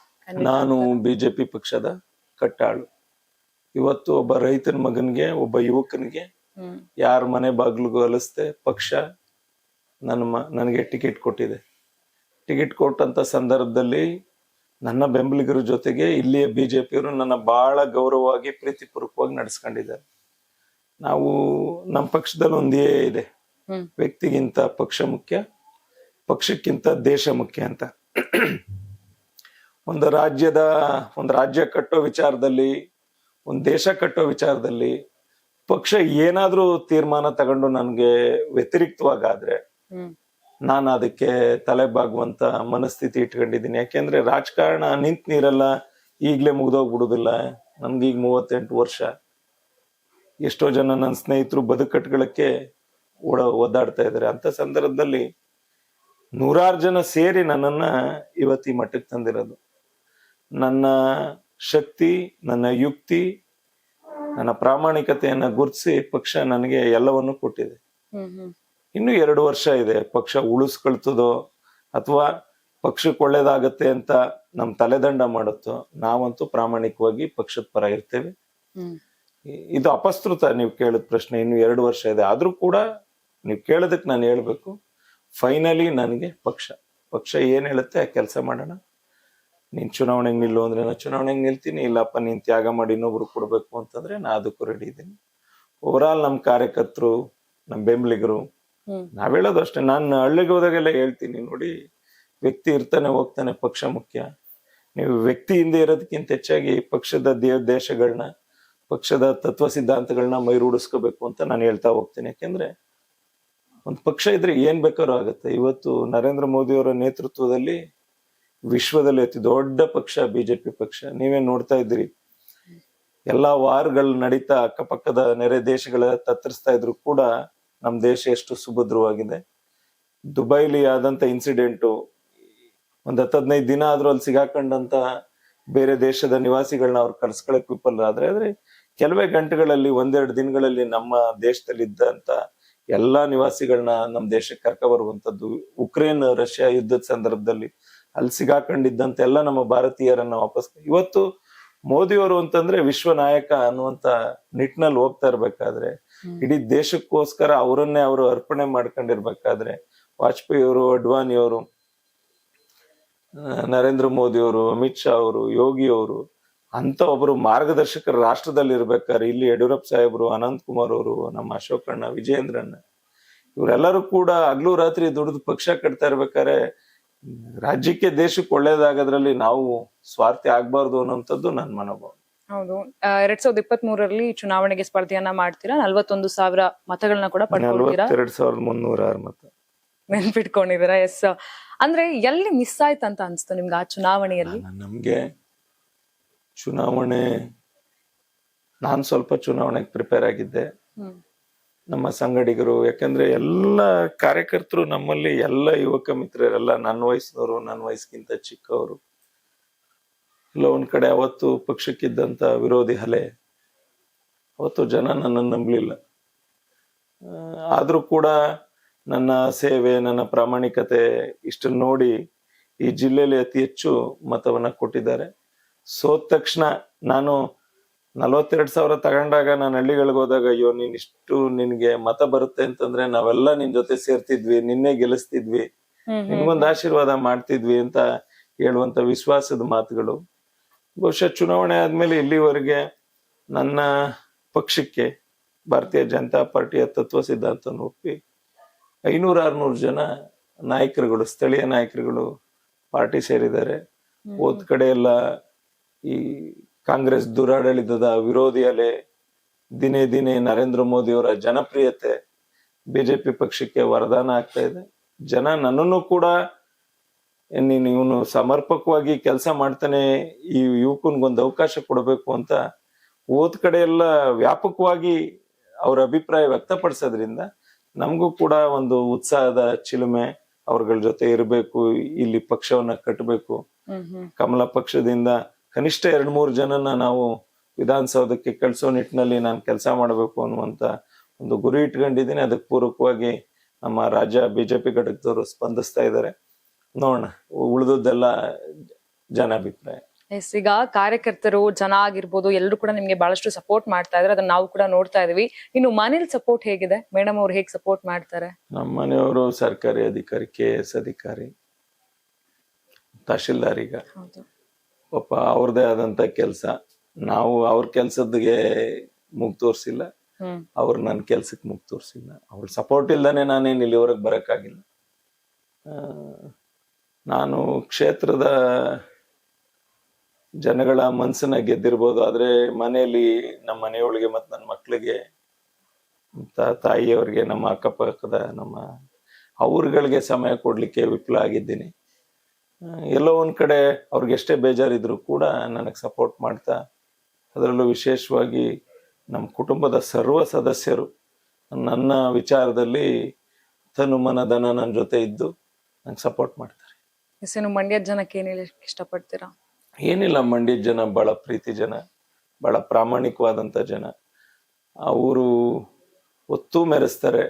ನಾನು ಬಿಜೆಪಿ ಪಕ್ಷದ ಕಟ್ಟಾಳು. ಇವತ್ತು ಒಬ್ಬ ರೈತನ ಮಗನ್ಗೆ, ಒಬ್ಬ ಯುವಕನಿಗೆ ಯಾರ ಮನೆ ಬಾಗ್ಲಿಗೂ ಅಲಿಸ್ದೆ ಪಕ್ಷ ನನಗೆ ಟಿಕೆಟ್ ಕೊಟ್ಟಿದೆ. ಟಿಕೆಟ್ ಕೊಟ್ಟಂತ ಸಂದರ್ಭದಲ್ಲಿ ನನ್ನ ಬೆಂಬಲಿಗರ ಜೊತೆಗೆ ಇಲ್ಲಿಯ ಬಿಜೆಪಿಯವರು ನನ್ನ ಬಹಳ ಗೌರವವಾಗಿ ಪ್ರೀತಿಪೂರ್ವಕವಾಗಿ ನಡೆಸ್ಕೊಂಡಿದ್ದಾರೆ. ನಾವು ನಮ್ಮ ಪಕ್ಷದಲ್ಲಿ ಒಂದೇ ಇದೆ, ವ್ಯಕ್ತಿಗಿಂತ ಪಕ್ಷ ಮುಖ್ಯ, ಪಕ್ಷಕ್ಕಿಂತ ದೇಶ ಮುಖ್ಯ ಅಂತ. ಒಂದು ರಾಜ್ಯ ಕಟ್ಟೋ ವಿಚಾರದಲ್ಲಿ, ಒಂದು ದೇಶ ಕಟ್ಟೋ ವಿಚಾರದಲ್ಲಿ ಪಕ್ಷ ಏನಾದ್ರೂ ತೀರ್ಮಾನ ತಗೊಂಡು ನನ್ಗೆ ವ್ಯತಿರಿಕ್ತವಾಗಾದ್ರೆ ನಾನು ಅದಕ್ಕೆ ತಲೆ ಬಾಗುವಂತ ಮನಸ್ಥಿತಿ ಇಟ್ಕೊಂಡಿದ್ದೀನಿ. ಯಾಕೆಂದ್ರೆ ರಾಜಕಾರಣ ನಿಂತ ನೀರೆಲ್ಲ ಈಗ್ಲೇ ಮುಗ್ದೋಗ್ಬಿಡುದಿಲ್ಲ. ನನ್ಗೀಗ 38 ವರ್ಷ. ಎಷ್ಟೋ ಜನ ನನ್ನ ಸ್ನೇಹಿತರು ಬದುಕಟ್ಗಳಕ್ಕೆ ಒದ್ದಾಡ್ತಾ ಇದಾರೆ. ಅಂತ ಸಂದರ್ಭದಲ್ಲಿ ನೂರಾರು ಜನ ಸೇರಿ ನನ್ನನ್ನ ಇವತ್ತು ಈ ಮಟ್ಟಕ್ಕೆ ತಂದಿರೋದು. ನನ್ನ ಶಕ್ತಿ, ನನ್ನ ಯುಕ್ತಿ, ನನ್ನ ಪ್ರಾಮಾಣಿಕತೆಯನ್ನ ಗುರುತಿಸಿ ಪಕ್ಷ ನನಗೆ ಎಲ್ಲವನ್ನೂ ಕೊಟ್ಟಿದೆ. ಇನ್ನು 2 ವರ್ಷ ಇದೆ. ಪಕ್ಷ ಉಳಿಸ್ಕೊಳ್ತದೋ ಅಥವಾ ಪಕ್ಷಕ್ಕೆ ಒಳ್ಳೇದಾಗತ್ತೆ ಅಂತ ನಮ್ ತಲೆದಂಡ ಮಾಡುತ್ತೋ, ನಾವಂತೂ ಪ್ರಾಮಾಣಿಕವಾಗಿ ಪಕ್ಷದ ಪರ ಇರ್ತೇವೆ. ಇದು ಅಪಸ್ತೃತ ನೀವು ಕೇಳಿದ ಪ್ರಶ್ನೆ. ಇನ್ನು 2 ವರ್ಷ ಇದೆ. ಆದ್ರೂ ಕೂಡ ನೀವು ಕೇಳೋದಕ್ಕೆ ನಾನು ಹೇಳ್ಬೇಕು, ಫೈನಲಿ ನನಗೆ ಪಕ್ಷ ಏನ್ ಹೇಳುತ್ತೆ ಆ ಕೆಲಸ ಮಾಡೋಣ. ನೀನ್ ಚುನಾವಣೆಗೆ ನಿಲ್ಲು ಅಂದ್ರೆ ನಾ ಚುನಾವಣೆಗೆ ನಿಲ್ತೀನಿ. ಇಲ್ಲಪ್ಪ ನೀನ್ ತ್ಯಾಗ ಮಾಡಿ ಇನ್ನೊಬ್ರು ಕೊಡ್ಬೇಕು ಅಂತಂದ್ರೆ ನಾ ಅದಕ್ಕೂ ರೆಡಿ ಇದ್ದೀನಿ. ಓವರಾಲ್ ನಮ್ ಕಾರ್ಯಕರ್ತರು, ನಮ್ ಬೆಂಬಲಿಗರು, ನಾವ್ ಹೇಳೋದು ಅಷ್ಟೇ. ನಾನು ಹಳ್ಳಿಗೆ ಹೋದಾಗೆಲ್ಲ ಹೇಳ್ತೀನಿ, ನೋಡಿ ವ್ಯಕ್ತಿ ಇರ್ತಾನೆ ಹೋಗ್ತಾನೆ, ಪಕ್ಷ ಮುಖ್ಯ. ನೀವು ವ್ಯಕ್ತಿಯಿಂದ ಇರೋದಕ್ಕಿಂತ ಹೆಚ್ಚಾಗಿ ಪಕ್ಷದ ದೇಶಗಳನ್ನ, ಪಕ್ಷದ ತತ್ವ ಸಿದ್ಧಾಂತಗಳನ್ನ ಮೈರೂಡಿಸ್ಕೋಬೇಕು ಅಂತ ನಾನು ಹೇಳ್ತಾ ಹೋಗ್ತೀನಿ. ಯಾಕೆಂದ್ರೆ ಒಂದ್ ಪಕ್ಷ ಇದ್ರೆ ಏನ್ ಬೇಕಾದ್ರೂ ಆಗುತ್ತೆ. ಇವತ್ತು ನರೇಂದ್ರ ಮೋದಿ ಅವರ ನೇತೃತ್ವದಲ್ಲಿ ವಿಶ್ವದಲ್ಲಿ ಅತಿ ದೊಡ್ಡ ಪಕ್ಷ ಬಿಜೆಪಿ ಪಕ್ಷ. ನೀವೇ ನೋಡ್ತಾ ಇದ್ದೀರಿ, ಎಲ್ಲಾ ವಾರ್ಗಳು ನಡೀತಾ ಅಕ್ಕಪಕ್ಕದ ನೆರೆ ದೇಶಗಳ ತತ್ತರಿಸ್ತಾ ಇದ್ರು ಕೂಡ ನಮ್ ದೇಶ ಎಷ್ಟು ಸುಭದ್ರವಾಗಿದೆ. ದುಬೈಲಿ ಆದಂತ ಇನ್ಸಿಡೆಂಟು, ಒಂದ್ 10-15 ದಿನ ಆದ್ರೂ ಅಲ್ಲಿ ಸಿಗಾಕೊಂಡಂತ ಬೇರೆ ದೇಶದ ನಿವಾಸಿಗಳನ್ನ ಅವ್ರು ಕರ್ಸ್ಕೊಳಕ್ ವಿಫಲ ಆದ್ರೆ ಕೆಲವೇ ಗಂಟೆಗಳಲ್ಲಿ, 1-2 ದಿನಗಳಲ್ಲಿ ನಮ್ಮ ದೇಶದಲ್ಲಿ ಇದ್ದಂತ ಎಲ್ಲಾ ನಿವಾಸಿಗಳನ್ನ ನಮ್ ದೇಶಕ್ಕೆ ಕರ್ಕ ಬರುವಂತದ್ದು. ಉಕ್ರೇನ್ ರಷ್ಯಾ ಯುದ್ಧದ ಸಂದರ್ಭದಲ್ಲಿ ಅಲ್ಲಿ ಸಿಗಾಕೊಂಡಿದ್ದಂತ ಎಲ್ಲ ನಮ್ಮ ಭಾರತೀಯರನ್ನ ವಾಪಸ್ ಇವತ್ತು ಮೋದಿಯವರು ಅಂತಂದ್ರೆ ವಿಶ್ವ ನಾಯಕ ಅನ್ನುವಂತ ನಿಟ್ಟಿನಲ್ಲಿ ಹೋಗ್ತಾ ಇರ್ಬೇಕಾದ್ರೆ, ಇಡೀ ದೇಶಕ್ಕೋಸ್ಕರ ಅವರನ್ನೇ ಅವರು ಅರ್ಪಣೆ ಮಾಡ್ಕೊಂಡಿರ್ಬೇಕಾದ್ರೆ, ವಾಜಪೇಯಿ ಅವರು, ಅಡ್ವಾಣಿ ಅವರು, ನರೇಂದ್ರ ಮೋದಿ ಅವರು, ಅಮಿತ್ ಶಾ ಅವರು, ಯೋಗಿ ಅವರು ಅಂತ ಒಬ್ರು ಮಾರ್ಗದರ್ಶಕರು ರಾಷ್ಟ್ರದಲ್ಲಿ ಇರ್ಬೇಕಾದ್ರೆ ಇಲ್ಲಿ ಯಡಿಯೂರಪ್ಪ ಸಾಹೇಬರು, ಅನಂತ್ ಕುಮಾರ್ ಅವರು, ನಮ್ಮ ಅಶೋಕಣ್ಣ, ವಿಜಯೇಂದ್ರಣ್ಣ ಇವರೆಲ್ಲರೂ ಕೂಡ ಹಗಲು ರಾತ್ರಿ ದುಡಿದು ಪಕ್ಷ ಕಟ್ತಾ ಇರ್ಬೇಕಾದ್ರೆ ರಾಜ್ಯಕ್ಕೆ, ದೇಶಕ್ಕೆ ಒಳ್ಳೇದಾಗೋದ್ರಲ್ಲಿ ನಾವು ಸ್ವಾರ್ಥಿ ಆಗ್ಬಾರ್ದು ಅನ್ನೋಂಥದ್ದು ನನ್ನ ಮನೋಭಾವ. ಹೌದು. 2023ರಲ್ಲಿ ಚುನಾವಣೆಗೆ ಸ್ಪರ್ಧೆಯನ್ನ ಮಾಡ್ತೀರಾ. 41,000 ಮತಗಳನ್ನ ಕೂಡ ಪಡ್ಕೊಂಡಿರಾ. 42,306 ಮತ ನೆನ್ಪಿಟ್ಕೊಂಡಿದ್ದೀರಾ? ಎಸ್. ಅಂದ್ರೆ ಎಲ್ಲಿ ಮಿಸ್ ಆಯ್ತಂತ ಅನ್ಸ್ತು ನಿಮ್ಗೆ ಆ ಚುನಾವಣೆಯಲ್ಲಿ? ನಮ್ಗೆ ಚುನಾವಣೆ, ನಾನ್ ಸ್ವಲ್ಪ ಚುನಾವಣೆಗೆ ಪ್ರಿಪೇರ್ ಆಗಿದ್ದೆ. ನಮ್ಮ ಸಂಗಡಿಗರು, ಯಾಕಂದ್ರೆ ಎಲ್ಲ ಕಾರ್ಯಕರ್ತರು ನಮ್ಮಲ್ಲಿ ಎಲ್ಲ ಯುವಕ ಮಿತ್ರರೆಲ್ಲ ನನ್ನ ವಯಸ್ಸಿನವರು, ನನ್ನ ವಯಸ್ಸಿಗಿಂತ ಚಿಕ್ಕವರು. ಇಲ್ಲ ಒಂದ್ ಕಡೆ ಅವತ್ತು ಪಕ್ಷಕ್ಕಿದ್ದಂತ ವಿರೋಧಿ ಅಲೆ, ಅವತ್ತು ಜನ ನನ್ನನ್ನು ನಂಬಲಿಲ್ಲ. ಆದ್ರೂ ಕೂಡ ನನ್ನ ಸೇವೆ, ನನ್ನ ಪ್ರಾಮಾಣಿಕತೆ ಇಷ್ಟು ನೋಡಿ ಈ ಜಿಲ್ಲೆಯಲ್ಲಿ ಅತಿ ಹೆಚ್ಚು ಮತವನ್ನ ಕೊಟ್ಟಿದ್ದಾರೆ. ಸೋತ ತಕ್ಷಣ ನಾನು 42,000 ತಗೊಂಡಾಗ ನಾನು ಹಳ್ಳಿಗಳಿಗೆ ಹೋದಾಗ, ಅಯ್ಯೋ ನೀನ್ ಇಷ್ಟು ನಿನ್ಗೆ ಮತ ಬರುತ್ತೆ ಅಂತಂದ್ರೆ ನಾವೆಲ್ಲ ನಿನ್ ಜೊತೆ ಸೇರ್ತಿದ್ವಿ, ನಿನ್ನೆ ಗೆಲ್ಲಿಸ್ತಿದ್ವಿ, ನಿನ್ಗೊಂದು ಆಶೀರ್ವಾದ ಮಾಡ್ತಿದ್ವಿ ಅಂತ ಹೇಳುವಂತ ವಿಶ್ವಾಸದ ಮಾತುಗಳು. ಬಹುಶಃ ಚುನಾವಣೆ ಆದ್ಮೇಲೆ ಇಲ್ಲಿವರೆಗೆ ನನ್ನ ಪಕ್ಷಕ್ಕೆ, ಭಾರತೀಯ ಜನತಾ ಪಾರ್ಟಿಯ ತತ್ವ ಸಿದ್ಧಾಂತ ಒಪ್ಪಿ 500-600 ಜನ ನಾಯಕರುಗಳು, ಸ್ಥಳೀಯ ನಾಯಕರುಗಳು ಪಾರ್ಟಿ ಸೇರಿದ್ದಾರೆ. ಹೋದ್ ಕಡೆ ಎಲ್ಲ ಈ ಕಾಂಗ್ರೆಸ್ ದುರಾಡಳಿತದ ವಿರೋಧಿ ಅಲೆ, ದಿನೇ ದಿನೇ ನರೇಂದ್ರ ಮೋದಿ ಅವರ ಜನಪ್ರಿಯತೆ ಬಿಜೆಪಿ ಪಕ್ಷಕ್ಕೆ ವರದಾನ ಆಗ್ತಾ ಇದೆ. ಜನ ನನ್ನನ್ನು ಕೂಡ ನೀನು ಇವನು ಸಮರ್ಪಕವಾಗಿ ಕೆಲಸ ಮಾಡ್ತಾನೆ, ಈ ಯುವಕನ್ಗೊಂದು ಅವಕಾಶ ಕೊಡಬೇಕು ಅಂತ ಹೋದ್ ಕಡೆ ಎಲ್ಲ ವ್ಯಾಪಕವಾಗಿ ಅವ್ರ ಅಭಿಪ್ರಾಯ ವ್ಯಕ್ತಪಡಿಸೋದ್ರಿಂದ ನಮಗೂ ಕೂಡ ಒಂದು ಉತ್ಸಾಹದ ಚಿಲುಮೆ, ಅವ್ರಗಳ ಜೊತೆ ಇರಬೇಕು, ಇಲ್ಲಿ ಪಕ್ಷವನ್ನ ಕಟ್ಟಬೇಕು. ಕಮಲ ಪಕ್ಷದಿಂದ ಕನಿಷ್ಠ 2-3 ಜನನ ನಾವು ವಿಧಾನಸೌಧಕ್ಕೆ ಕಳಿಸೋ ನಿಟ್ಟಿನಲ್ಲಿ ನಾನು ಕೆಲಸ ಮಾಡಬೇಕು ಅನ್ನುವಂತ ಒಂದು ಗುರಿ ಇಟ್ಕೊಂಡಿದ್ದೀನಿ. ಅದಕ್ಕೆ ಪೂರಕವಾಗಿ ನಮ್ಮ ರಾಜ್ಯ ಬಿಜೆಪಿ ಘಟಕದವರು ಸ್ಪಂದಿಸ್ತಾ ಇದ್ದಾರೆ. ನೋಡೋಣ, ಉಳಿದದ್ದೆಲ್ಲ ಜನಾಭಿಪ್ರಾಯ. ಎಸ್, ಈಗ ಕಾರ್ಯಕರ್ತರು, ಜನ ಆಗಿರ್ಬೋದು, ಎಲ್ಲರೂ ಕೂಡ ನಿಮ್ಗೆ ಬಹಳಷ್ಟು ಸಪೋರ್ಟ್ ಮಾಡ್ತಾ ಇದ್ರೆ, ಅದನ್ನ ನಾವು ಕೂಡ ನೋಡ್ತಾ ಇದೀವಿ. ಇನ್ನು ಮನೇಲಿ ಸಪೋರ್ಟ್ ಹೇಗಿದೆ? ಮೇಡಮ್ ಅವ್ರು ಹೇಗೆ ಸಪೋರ್ಟ್ ಮಾಡ್ತಾರೆ? ನಮ್ಮ ಮನೆಯವರು ಸರ್ಕಾರಿ ಅಧಿಕಾರಿ, KS ಅಧಿಕಾರಿ, ತಹಶೀಲ್ದಾರ್. ಈಗ ಪಾಪ ಅವ್ರದೇ ಆದಂತ ಕೆಲ್ಸ, ನಾವು ಅವ್ರ ಕೆಲ್ಸದ್ಗೆ ಮುಗ್ ತೋರ್ಸಿಲ್ಲ, ಅವ್ರು ನನ್ನ ಕೆಲ್ಸಕ್ಕೆ ಮುಗ್ ತೋರ್ಸಿಲ್ಲ. ಅವ್ರ ಸಪೋರ್ಟ್ ಇಲ್ದಾನೆ ನಾನೇನ್ ಇಲ್ಲಿವರೆಗೆ ಬರಕ್ಕಾಗಿಲ್ಲ. ನಾನು ಕ್ಷೇತ್ರದ ಜನಗಳ ಮನ್ಸನ್ನ ಗೆದ್ದಿರ್ಬೋದು, ಆದ್ರೆ ಮನೆಯಲ್ಲಿ ನಮ್ಮ ಮನೆಯೊಳಗೆ ಮತ್ತು ನನ್ನ ಮಕ್ಳಿಗೆ, ತಾಯಿಯವ್ರಿಗೆ, ನಮ್ಮ ಅಕ್ಕಪಕ್ಕದ ನಮ್ಮ ಅವ್ರಗಳಿಗೆ ಸಮಯ ಕೊಡ್ಲಿಕ್ಕೆ ವಿಫಲ ಆಗಿದ್ದೀನಿ. ಎಲ್ಲೋ ಒಂದ್ ಕಡೆ ಅವ್ರಿಗೆ ಎಷ್ಟೇ ಬೇಜಾರಿದ್ರು ಕೂಡ ನನಗೆ ಸಪೋರ್ಟ್ ಮಾಡ್ತಾ, ಅದರಲ್ಲೂ ವಿಶೇಷವಾಗಿ ನಮ್ಮ ಕುಟುಂಬದ ಸರ್ವ ಸದಸ್ಯರು ನನ್ನ ವಿಚಾರದಲ್ಲಿ ತನು ಮನ ಧನ ನನ್ನ ಜೊತೆ ಇದ್ದು ನಂಗೆ ಸಪೋರ್ಟ್ ಮಾಡ್ತಾರೆ. ಮಂಡ್ಯದ ಜನಕ್ಕೆ ಏನ್ ಹೇಳಿ ಇಷ್ಟಪಡ್ತೀರಾ? ಏನಿಲ್ಲ, ಮಂಡ್ಯದ ಜನ ಬಹಳ ಪ್ರೀತಿ ಜನ, ಬಹಳ ಪ್ರಾಮಾಣಿಕವಾದಂತ ಜನ. ಅವರು ಒತ್ತೂ ಮೆರೆಸ್ತಾರೆ.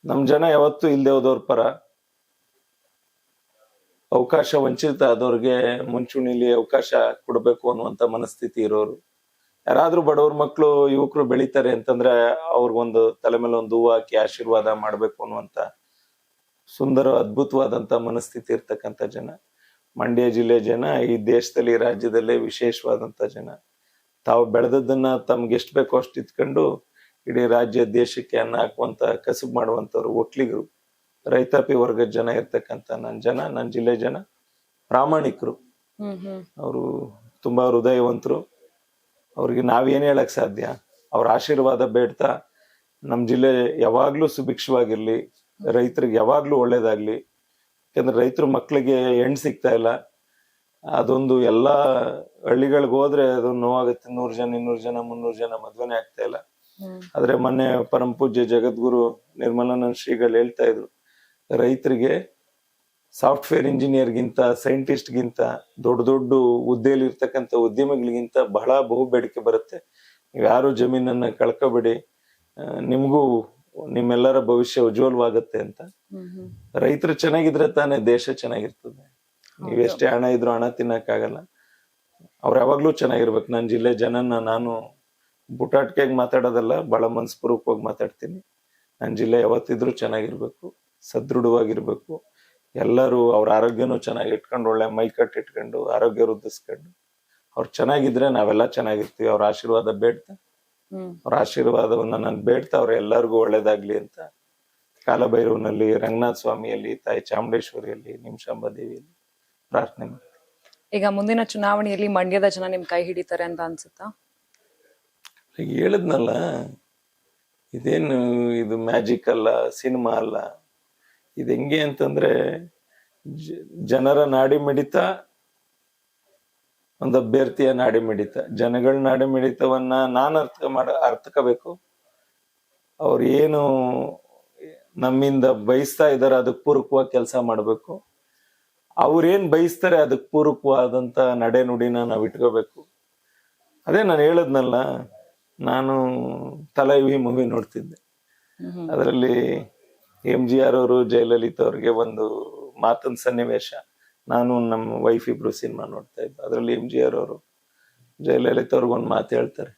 ನಮ್ ಜನ ಯಾವತ್ತೂ ಇಲ್ದೆ ಹೋದವ್ರ ಪರ, ಅವಕಾಶ ವಂಚಿತ ಆದವ್ರಿಗೆ ಮುಂಚೂಣಿಲಿ ಅವಕಾಶ ಕೊಡ್ಬೇಕು ಅನ್ನುವಂತ ಮನಸ್ಥಿತಿ ಇರೋರು. ಯಾರಾದ್ರೂ ಬಡವ್ರ ಮಕ್ಕಳು, ಯುವಕರು ಬೆಳಿತಾರೆ ಅಂತಂದ್ರೆ ಅವ್ರಿಗೊಂದು ತಲೆ ಮೇಲೆ ಒಂದು ಹೂವು ಹಾಕಿ ಆಶೀರ್ವಾದ ಮಾಡ್ಬೇಕು ಅನ್ನುವಂತ ಸುಂದರ ಅದ್ಭುತವಾದಂತ ಮನಸ್ಥಿತಿ ಇರ್ತಕ್ಕಂಥ ಜನ ಮಂಡ್ಯ ಜಿಲ್ಲೆ ಜನ. ಈ ದೇಶದಲ್ಲಿ, ರಾಜ್ಯದಲ್ಲೇ ವಿಶೇಷವಾದಂತ ಜನ. ತಾವು ಬೆಳೆದದ್ದನ್ನ ತಮ್ಗೆ ಎಷ್ಟು ಬೇಕೋ ಅಷ್ಟು ಇತ್ಕೊಂಡು ಇಡೀ ರಾಜ್ಯ ದೇಶಕ್ಕೆ ಅನ್ನ ಹಾಕುವಂತ ಕಸುಬು ಮಾಡುವಂತವ್ರು, ಒಕ್ಲಿಗರು, ರೈತಾಪಿ ವರ್ಗದ ಜನ ಇರ್ತಕ್ಕಂಥ ನನ್ನ ಜಿಲ್ಲೆ ಜನ ಪ್ರಾಮಾಣಿಕರು. ಅವರು ತುಂಬಾ ಹೃದಯವಂತರು. ಅವ್ರಿಗೆ ನಾವೇನ್ ಹೇಳಕ್ ಸಾಧ್ಯ? ಅವ್ರ ಆಶೀರ್ವಾದ ಬೇಡ್ತಾ ನಮ್ ಜಿಲ್ಲೆ ಯಾವಾಗ್ಲೂ ಸುಭಿಕ್ಷವಾಗಿರ್ಲಿ, ರೈತರಿಗೆ ಯಾವಾಗ್ಲೂ ಒಳ್ಳೇದಾಗ್ಲಿ. ಯಾಕಂದ್ರೆ ರೈತರ ಮಕ್ಳಿಗೆ ಹೆಣ್ಣು ಸಿಗ್ತಾ ಇಲ್ಲ. ಅದೊಂದು ಎಲ್ಲಾ ಹಳ್ಳಿಗಳಿಗೆ ಹೋದ್ರೆ ಅದೊಂದು ನೋವಾಗುತ್ತೆ. 100 ಜನ, 200 ಜನ, 300 ಜನ ಮದ್ವೆನೇ ಆಗ್ತಾ ಇಲ್ಲ. ಆದ್ರೆ ಮೊನ್ನೆ ಪರಮ ಪೂಜ್ಯ ಜಗದ್ಗುರು ನಿರ್ಮಲಾನಂದ ಶ್ರೀಗಳು ಹೇಳ್ತಾ ಇದ್ರು, ರೈತರಿಗೆ ಸಾಫ್ಟ್ವೇರ್ ಇಂಜಿನಿಯರ್ಗಿಂತ, ಸೈಂಟಿಸ್ಟ್ಗಿಂತ, ದೊಡ್ಡ ದೊಡ್ಡ ಹುದ್ದೆಯಲ್ಲಿ ಇರ್ತಕ್ಕಂಥ ಉದ್ಯಮಿಗಳಿಗಿಂತ ಬಹಳ ಬಹು ಬೇಡಿಕೆ ಬರುತ್ತೆ. ನೀವು ಯಾರು ಜಮೀನನ್ನ ಕಳ್ಕೊಬೇಡಿ, ನಿಮ್ಗೂ ನಿಮ್ಮೆಲ್ಲರ ಭವಿಷ್ಯ ಉಜ್ವಲವಾಗುತ್ತೆ ಅಂತ. ರೈತರು ಚೆನ್ನಾಗಿದ್ರೆ ತಾನೇ ದೇಶ ಚೆನ್ನಾಗಿರ್ತದೆ. ನೀವೆಷ್ಟೇ ಹಣ ಇದ್ರು ಹಣ ತಿನ್ನಕ್ಕಾಗಲ್ಲ. ಅವ್ರು ಯಾವಾಗ್ಲೂ ಚೆನ್ನಾಗಿರ್ಬೇಕು. ನನ್ನ ಜಿಲ್ಲೆ ಜನನ ನಾನು ಬುಟಾಟ್ಕೆಗೆ ಮಾತಾಡೋದಲ್ಲ, ಬಹಳ ಮನಸ್ಪೂರ್ವಕವಾಗಿ ಮಾತಾಡ್ತೀನಿ. ನನ್ನ ಜಿಲ್ಲೆ ಯಾವತ್ತಿದ್ರು ಚೆನ್ನಾಗಿರ್ಬೇಕು, ಸದೃಢವಾಗಿರ್ಬೇಕು. ಎಲ್ಲರೂ ಅವ್ರ ಆರೋಗ್ಯನೂ ಚೆನ್ನಾಗಿ ಇಟ್ಕೊಂಡು, ಒಳ್ಳೆ ಮೈಕಟ್ಟು ಇಟ್ಕೊಂಡು, ಆರೋಗ್ಯ ವೃದ್ಧಿಸ್ಕೊಂಡು ಅವ್ರು ಚೆನ್ನಾಗಿದ್ರೆ ನಾವೆಲ್ಲ ಚೆನ್ನಾಗಿರ್ತೀವಿ. ಅವ್ರ ಆಶೀರ್ವಾದ ಬೇಡ್ತಾ, ಅವ್ರ ಆಶೀರ್ವಾದವನ್ನ ನಾನು ಬೇಡ್ತಾ ಅವ್ರ ಎಲ್ಲರಿಗೂ ಒಳ್ಳೇದಾಗ್ಲಿ ಅಂತ ಕಾಲಭೈರವನಲ್ಲಿ, ರಂಗನಾಥ ಸ್ವಾಮಿಯಲ್ಲಿ, ತಾಯಿ ಚಾಮುಂಡೇಶ್ವರಿಯಲ್ಲಿ, ನಿಮಿಷಾಂಬ ದೇವಿಯಲ್ಲಿ ಪ್ರಾರ್ಥನೆ ಮಾಡ್ತೀನಿ. ಈಗ ಮುಂದಿನ ಚುನಾವಣೆಯಲ್ಲಿ ಮಂಡ್ಯದ ಜನ ನಿಮ್ ಕೈ ಹಿಡಿತಾರೆ ಅಂತ ಅನ್ಸುತ್ತಾ? ಹೇಳಿದ್ನಲ್ಲ, ಇದೇನು ಇದು ಮ್ಯಾಜಿಕ್ ಅಲ್ಲ, ಸಿನಿಮಾ ಅಲ್ಲ. ಇದು ಹೆಂಗೆ ಅಂತಂದ್ರೆ ಜನರ ನಾಡಿ ಮಿಡಿತ, ಒಂದು ಅಭ್ಯರ್ಥಿಯ ನಾಡಿ ಮಿಡಿತ. ಜನಗಳ ನಾಡಿ ಮಿಡಿತವನ್ನ ನಾನು ಅರ್ಥಕೋಬೇಕು. ಅವ್ರು ಏನು ನಮ್ಮಿಂದ ಬಯಸ್ತಾ ಇದ್ದಾರೆ ಅದಕ್ಕೆ ಪೂರಕವಾಗಿ ಕೆಲಸ ಮಾಡಬೇಕು. ಅವ್ರೇನ್ ಬಯಸ್ತಾರೆ ಅದಕ್ಕೆ ಪೂರಕವಾದಂತ ನಡೆ ನುಡಿನ ನಾವು ಇಟ್ಕೋಬೇಕು. ಅದೇ ನಾನು ಹೇಳದ್ನಲ್ಲ, ನಾನು ತಲೈವಿ ಮೂವಿ ನೋಡ್ತಿದ್ದೆ. ಅದರಲ್ಲಿ MGR ಅವರು ಜಯಲಲಿತಾ ಅವ್ರಿಗೆ ಒಂದು ಮಾತೊಂದು ಸನ್ನಿವೇಶ, ನಾನು ನಮ್ಮ ವೈಫ್ ಇಬ್ರು ಸಿನಿಮಾ ನೋಡ್ತಾ ಇದ್ದೆ. ಅದರಲ್ಲಿ MGR ಅವರು ಜಯಲಲಿತಾ ಅವ್ರಿಗೆ ಒಂದು ಮಾತು ಹೇಳ್ತಾರೆ,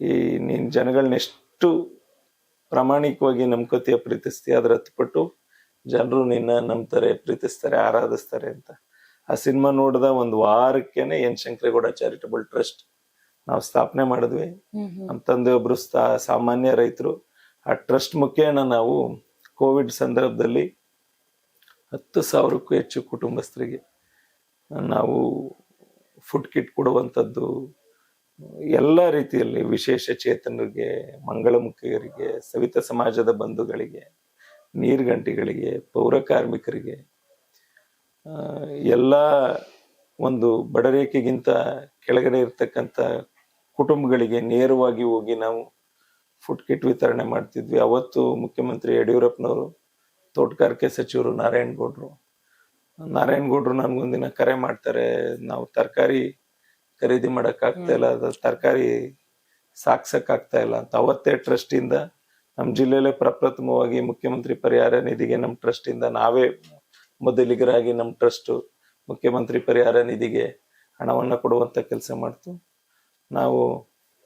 ಈ ನೀನ್ ಜನಗಳನ್ನ ಎಷ್ಟು ಪ್ರಾಮಾಣಿಕವಾಗಿ ನಂಬ್ಕೋತೀಯ, ಪ್ರೀತಿಸ್ತೀಯ, ಅದ್ರ 10 ಪಟ್ಟು ಜನರು ನಿನ್ನ ನಂಬ್ತಾರೆ, ಪ್ರೀತಿಸ್ತಾರೆ, ಆರಾಧಿಸ್ತಾರೆ ಅಂತ. ಆ ಸಿನಿಮಾ ನೋಡಿದ ಒಂದು ವಾರಕ್ಕೇನೆ ಎನ್ ಶಂಕರೇಗೌಡ ಚಾರಿಟಬಲ್ ಟ್ರಸ್ಟ್ ನಾವು ಸ್ಥಾಪನೆ ಮಾಡಿದ್ವಿ. ನಮ್ಮ ತಂದೆ ಒಬ್ರು ಸಾಮಾನ್ಯ ರೈತರು. ಆ ಟ್ರಸ್ಟ್ ಮುಖೇನ ನಾವು ಕೋವಿಡ್ ಸಂದರ್ಭದಲ್ಲಿ 10,000ಕ್ಕೂ ಹೆಚ್ಚು ಕುಟುಂಬಸ್ಥರಿಗೆ ನಾವು ಫುಡ್ ಕಿಟ್ ಕೊಡುವಂಥದ್ದು, ಎಲ್ಲ ರೀತಿಯಲ್ಲಿ ವಿಶೇಷ ಚೇತನರಿಗೆ, ಮಂಗಳಮುಖಿಯರಿಗೆ, ಸವಿತ ಸಮಾಜದ ಬಂಧುಗಳಿಗೆ, ನೀರ್ಗಂಟಿಗಳಿಗೆ, ಪೌರ ಕಾರ್ಮಿಕರಿಗೆ, ಎಲ್ಲ ಒಂದು ಬಡರೇಖೆಗಿಂತ ಕೆಳಗಡೆ ಇರ್ತಕ್ಕಂಥ ಕುಟುಂಬಗಳಿಗೆ ನೇರವಾಗಿ ಹೋಗಿ ನಾವು ಫುಡ್ ಕಿಟ್ ವಿತರಣೆ ಮಾಡ್ತಿದ್ವಿ. ಅವತ್ತು ಮುಖ್ಯಮಂತ್ರಿ ಯಡಿಯೂರಪ್ಪನವರು, ತೋಟಗಾರಿಕೆ ಸಚಿವರು ನಾರಾಯಣಗೌಡ್ರು ನನ್ಗೊಂದಿನ ಕರೆ ಮಾಡ್ತಾರೆ, ನಾವು ತರಕಾರಿ ಖರೀದಿ ಮಾಡಕ್ ಆಗ್ತಾ ಇಲ್ಲ, ತರಕಾರಿ ಸಾಕ್ಸಕ್ ಆಗ್ತಾ ಇಲ್ಲ ಅಂತ. ಅವತ್ತೇ ಟ್ರಸ್ಟ್ ಇಂದ ನಮ್ಮ ಜಿಲ್ಲೆಯಲ್ಲೇ ಪ್ರಪ್ರಥಮವಾಗಿ ಮುಖ್ಯಮಂತ್ರಿ ಪರಿಹಾರ ನಿಧಿಗೆ ನಮ್ಮ ಟ್ರಸ್ಟ್ ಇಂದ ನಾವೇ ಮೊದಲಿಗರಾಗಿ ನಮ್ಮ ಟ್ರಸ್ಟ್ ಮುಖ್ಯಮಂತ್ರಿ ಪರಿಹಾರ ನಿಧಿಗೆ ಹಣವನ್ನ ಕೊಡುವಂತ ಕೆಲಸ ಮಾಡ್ತು. ನಾವು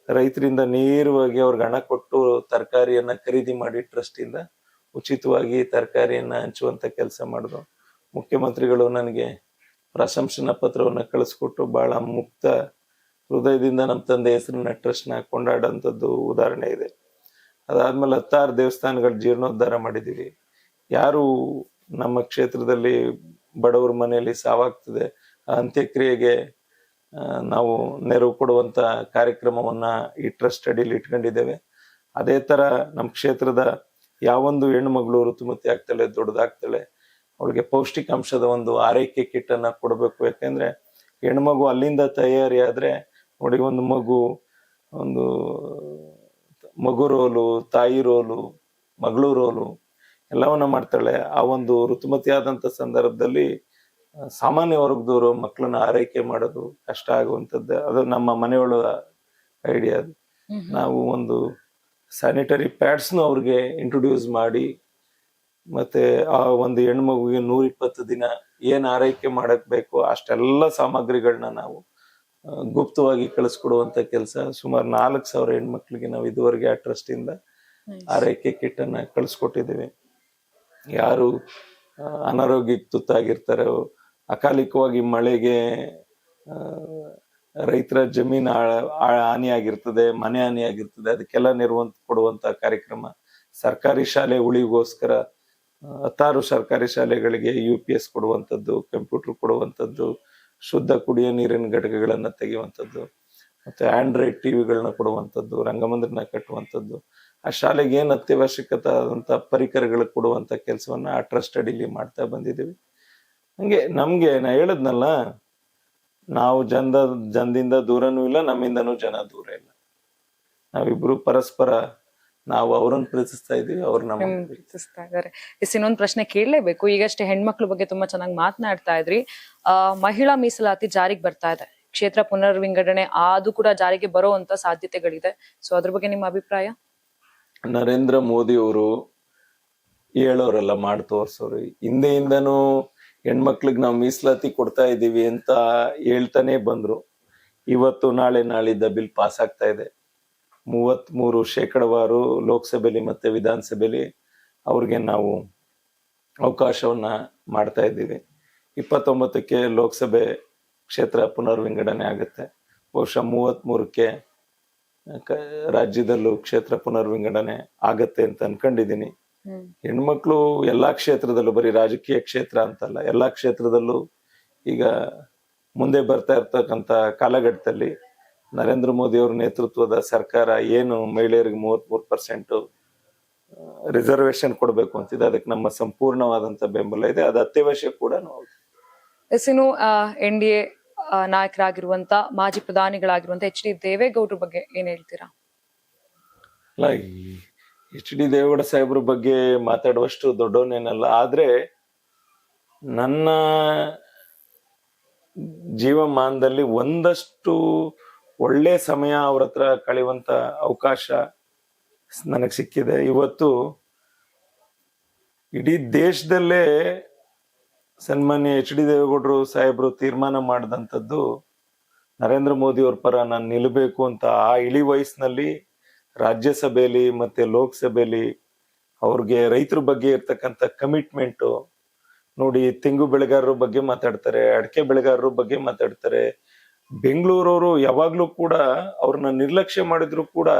ರೈತರಿಂದ ನೇರವಾಗಿ ಅವ್ರಿಗೆ ಹಣ ಕೊಟ್ಟು ತರಕಾರಿಯನ್ನ ಖರೀದಿ ಮಾಡಿ ಟ್ರಸ್ಟ್ ಇಂದ ಉಚಿತವಾಗಿ ತರಕಾರಿಯನ್ನ ಹಂಚುವಂತ ಕೆಲಸ ಮಾಡಿದ್ರು. ಮುಖ್ಯಮಂತ್ರಿಗಳು ನನಗೆ ಪ್ರಶಂಸನಾ ಪತ್ರವನ್ನ ಕಳಿಸ್ಕೊಟ್ಟು ಬಹಳ ಮುಕ್ತ ಹೃದಯದಿಂದ ನಮ್ಮ ತಂದೆ ಹೆಸರನ್ನ ಟ್ರಸ್ಟ್ ನ ಕೊಂಡಾಡಂಥದ್ದು ಉದಾಹರಣೆ ಇದೆ. ಅದಾದ್ಮೇಲೆ 16 ದೇವಸ್ಥಾನಗಳ ಜೀರ್ಣೋದ್ಧಾರ ಮಾಡಿದೀವಿ. ಯಾರು ನಮ್ಮ ಕ್ಷೇತ್ರದಲ್ಲಿ ಬಡವರ ಮನೆಯಲ್ಲಿ ಸಾವಾಗ್ತದೆ, ಆ ಅಂತ್ಯಕ್ರಿಯೆಗೆ ನಾವು ನೆರವು ಕೊಡುವಂತ ಕಾರ್ಯಕ್ರಮವನ್ನ ಈ ಟ್ರಸ್ಟ್ ಅಡಿಯಲ್ಲಿ ಇಟ್ಕೊಂಡಿದ್ದೇವೆ. ಅದೇ ತರ ನಮ್ಮ ಕ್ಷೇತ್ರದ ಯಾವೊಂದು ಹೆಣ್ಮಗಳು ಋತುಮತಿ ಆಗ್ತಾಳೆ, ದೊಡ್ಡದಾಗ್ತಾಳೆ, ಅವಳಿಗೆ ಪೌಷ್ಟಿಕಾಂಶದ ಒಂದು ಆರೈಕೆ ಕಿಟ್ ಅನ್ನ ಕೊಡಬೇಕು. ಯಾಕೆಂದ್ರೆ ಹೆಣ್ಮಗು ಅಲ್ಲಿಂದ ತಯಾರಿ ಆದ್ರೆ ನೋಡಿ, ಒಂದು ಮಗು ರೋಲು, ತಾಯಿ ರೋಲು, ಮಗಳು ರೋಲು ಎಲ್ಲವನ್ನ ಮಾಡ್ತಾಳೆ. ಆ ಒಂದು ಋತುಮತಿ ಆದಂತ ಸಂದರ್ಭದಲ್ಲಿ ಸಾಮಾನ್ಯ ವರ್ಗದವರು ಮಕ್ಕಳನ್ನ ಆರೈಕೆ ಮಾಡೋದು ಕಷ್ಟ ಆಗುವಂಥದ್ದು. ಅದು ನಮ್ಮ ಮನೆಯೊಳ ಐಡಿಯಾ. ನಾವು ಒಂದು ಸ್ಯಾನಿಟರಿ ಪ್ಯಾಡ್ಸ್ನು ಅವ್ರಿಗೆ ಇಂಟ್ರೊಡ್ಯೂಸ್ ಮಾಡಿ, ಮತ್ತೆ ಆ ಒಂದು ಹೆಣ್ಮಗುಗೆ 120 ದಿನ ಏನ್ ಆರೈಕೆ ಮಾಡಕ್ ಬೇಕು ಅಷ್ಟೆಲ್ಲ ಸಾಮಗ್ರಿಗಳನ್ನ ನಾವು ಗುಪ್ತವಾಗಿ ಕಳಿಸ್ಕೊಡುವಂತ ಕೆಲಸ. ಸುಮಾರು 4,000 ಹೆಣ್ಮಕ್ಳಿಗೆ ನಾವು ಇದುವರೆಗೆ ಆ ಟ್ರಸ್ಟ್ ಇಂದ ಆರೈಕೆ ಕಿಟ್ ಅನ್ನ ಕಳಿಸ್ಕೊಟ್ಟಿದ್ದೀವಿ. ಯಾರು ಅನಾರೋಗ್ಯಕ್ಕೆ ತುತ್ತಾಗಿರ್ತಾರೋ, ಅಕಾಲಿಕವಾಗಿ ಮಳೆಗೆ ರೈತರ ಜಮೀನು ಹಾನಿ ಆಗಿರ್ತದೆ, ಮನೆ ಹಾನಿ ಆಗಿರ್ತದೆ, ಅದಕ್ಕೆಲ್ಲ ನೆರವು ಕೊಡುವಂತ ಕಾರ್ಯಕ್ರಮ. ಸರ್ಕಾರಿ ಶಾಲೆ ಉಳಿಗೋಸ್ಕರ 16 ಸರ್ಕಾರಿ ಶಾಲೆಗಳಿಗೆ UPS ಕೊಡುವಂಥದ್ದು, ಕಂಪ್ಯೂಟರ್ ಕೊಡುವಂಥದ್ದು, ಶುದ್ಧ ಕುಡಿಯೋ ನೀರಿನ ಘಟಕಗಳನ್ನ ತೆಗೆಯುವಂಥದ್ದು, ಮತ್ತೆ ಆಂಡ್ರಾಯ್ಡ್ ಟಿವಿಗಳನ್ನ ಕೊಡುವಂಥದ್ದು, ರಂಗಮಂದಿರನ ಕಟ್ಟುವಂಥದ್ದು, ಆ ಶಾಲೆಗೆ ಏನ್ ಅತ್ಯವಶ್ಯಕತೆ ಆದಂತ ಪರಿಕರಗಳು ಕೊಡುವಂತ ಕೆಲಸವನ್ನ ಆ ಟ್ರಸ್ಟ್ ಅಡಿಲಿ ಮಾಡ್ತಾ ಬಂದಿದ್ದೀವಿ. ಹಂಗೆ ನಮ್ಗೆ ನಾ ಹೇಳದ್ನಲ್ಲ, ನಾವು ಜನದಿಂದ ದೂರನೂ ಇಲ್ಲ, ನಮ್ಮಿಂದನೂ ಜನ ದೂರ ಇಲ್ಲ. ನಾವಿಬ್ರು ಪರಸ್ಪರ, ನಾವು ಅವ್ರನ್ನ ಪ್ರೀತಿಸ್ತಾ ಇದೀವಿ, ಅವ್ರು ನಮ್ಮ ಪ್ರೀತಿಸ್ತಾ ಇದಾರೆ. ಇನ್ನೊಂದು ಪ್ರಶ್ನೆ ಕೇಳಲೇಬೇಕು. ಈಗಷ್ಟೇ ಹೆಣ್ಮಕ್ಳ ಬಗ್ಗೆ ತುಂಬಾ ಚೆನ್ನಾಗಿ ಮಾತನಾಡ್ತಾ ಇದ್ರಿ. ಮಹಿಳಾ ಮೀಸಲಾತಿ ಜಾರಿಗೆ ಬರ್ತಾ ಇದೆ, ಕ್ಷೇತ್ರ ಪುನರ್ ವಿಂಗಡಣೆ ಅದು ಕೂಡ ಜಾರಿಗೆ ಬರುವಂತ ಸಾಧ್ಯತೆಗಳಿದೆ. ಸೊ ಅದ್ರ ಬಗ್ಗೆ ನಿಮ್ಮ ಅಭಿಪ್ರಾಯ? ನರೇಂದ್ರ ಮೋದಿ ಅವರು ಹೇಳೋರೆಲ್ಲ ಮಾಡಿ ತೋರ್ಸೋರು. ಹಿಂದೆಯಿಂದನೂ ಹೆಣ್ಮಕ್ಳಿಗೆ ನಾವು ಮೀಸಲಾತಿ ಕೊಡ್ತಾ ಇದೀವಿ ಅಂತ ಹೇಳ್ತಾನೆ ಬಂದ್ರು. ಇವತ್ತು ನಾಳೆ ನಾಳಿದ್ದ ಬಿಲ್ ಪಾಸ್ ಆಗ್ತಾ ಇದೆ. 33% ಲೋಕಸಭೆಲಿ ಮತ್ತೆ ವಿಧಾನಸಭೆಲಿ ಅವ್ರಿಗೆ ನಾವು ಅವಕಾಶವನ್ನ ಮಾಡ್ತಾ ಇದ್ದೀವಿ. 29ಕ್ಕೆ ಲೋಕಸಭೆ ಕ್ಷೇತ್ರ ಪುನರ್ ವಿಂಗಡಣೆ ಆಗುತ್ತೆ. ಬಹುಶಃ 33ಕ್ಕೆ ರಾಜ್ಯದಲ್ಲೂ ಕ್ಷೇತ್ರ ಪುನರ್ ವಿಂಗಡಣೆ ಆಗತ್ತೆ ಅಂತ ಅನ್ಕೊಂಡಿದೀನಿ. ಹೆಣ್ಮಕ್ಳು ಎಲ್ಲಾ ಕ್ಷೇತ್ರದಲ್ಲೂ, ಬರೀ ರಾಜಕೀಯ ಕ್ಷೇತ್ರ ಅಂತಲ್ಲ, ಎಲ್ಲಾ ಕ್ಷೇತ್ರದಲ್ಲೂ ಈಗ ಮುಂದೆ ಬರ್ತಾ ಇರ್ತಕ್ಕಂಥ ಕಾಲಘಟ್ಟದಲ್ಲಿ ನರೇಂದ್ರ ಮೋದಿ ಅವರ ನೇತೃತ್ವದ ಸರ್ಕಾರ ಏನು ಮಹಿಳೆಯರಿಗೆ 33% ರಿಸರ್ವೇಶನ್ ಕೊಡ್ಬೇಕು ಅಂತಿದೆ, ಅದಕ್ಕೆ ನಮ್ಮ ಸಂಪೂರ್ಣವಾದಂತ ಬೆಂಬಲ ಇದೆ. ಅದು ಅತ್ಯವಶ್ಯ ಕೂಡ. ಇನ್ನು NDA ನಾಯಕರಾಗಿರುವಂತ ಮಾಜಿ ಪ್ರಧಾನಿಗಳಾಗಿರುವಂತ HD ದೇವೇಗೌಡರ ಬಗ್ಗೆ ಏನ್ ಹೇಳ್ತೀರಾ? ಅಲ್ಲ, HD ದೇವೇಗೌಡ ಸಾಹೇಬ್ರ ಬಗ್ಗೆ ಮಾತಾಡುವಷ್ಟು ದೊಡ್ಡವನೇನಲ್ಲ. ಆದ್ರೆ ನನ್ನ ಜೀವಮಾನದಲ್ಲಿ ಒಂದಷ್ಟು ಒಳ್ಳೆ ಸಮಯ ಅವ್ರ ಹತ್ರ ಕಳೆಯುವಂತ ಅವಕಾಶ ನನಗ್ ಸಿಕ್ಕಿದೆ. ಇವತ್ತು ಇಡೀ ದೇಶದಲ್ಲೇ ಸನ್ಮಾನ್ಯ HD ದೇವೇಗೌಡರು ಸಾಹೇಬ್ರು ತೀರ್ಮಾನ ಮಾಡಿದಂಥದ್ದು ನರೇಂದ್ರ ಮೋದಿ ಅವ್ರ ಪರ ನಾನು ನಿಲ್ಬೇಕು ಅಂತ. ಆ ಇಳಿ ವಯಸ್ಸಿನಲ್ಲಿ ರಾಜ್ಯಸಭೆಯಲ್ಲಿ ಮತ್ತೆ ಲೋಕಸಭೆಯಲ್ಲಿ ಅವ್ರಿಗೆ ರೈತರ ಬಗ್ಗೆ ಇರ್ತಕ್ಕಂಥ ಕಮಿಟ್ಮೆಂಟು ನೋಡಿ. ತೆಂಗು ಬೆಳೆಗಾರರ ಬಗ್ಗೆ ಮಾತಾಡ್ತಾರೆ, ಅಡಕೆ ಬೆಳೆಗಾರರ ಬಗ್ಗೆ ಮಾತಾಡ್ತಾರೆ. ಬೆಂಗಳೂರವರು ಯಾವಾಗ್ಲೂ ಕೂಡ ಅವ್ರನ್ನ ನಿರ್ಲಕ್ಷ್ಯ ಮಾಡಿದ್ರು ಕೂಡ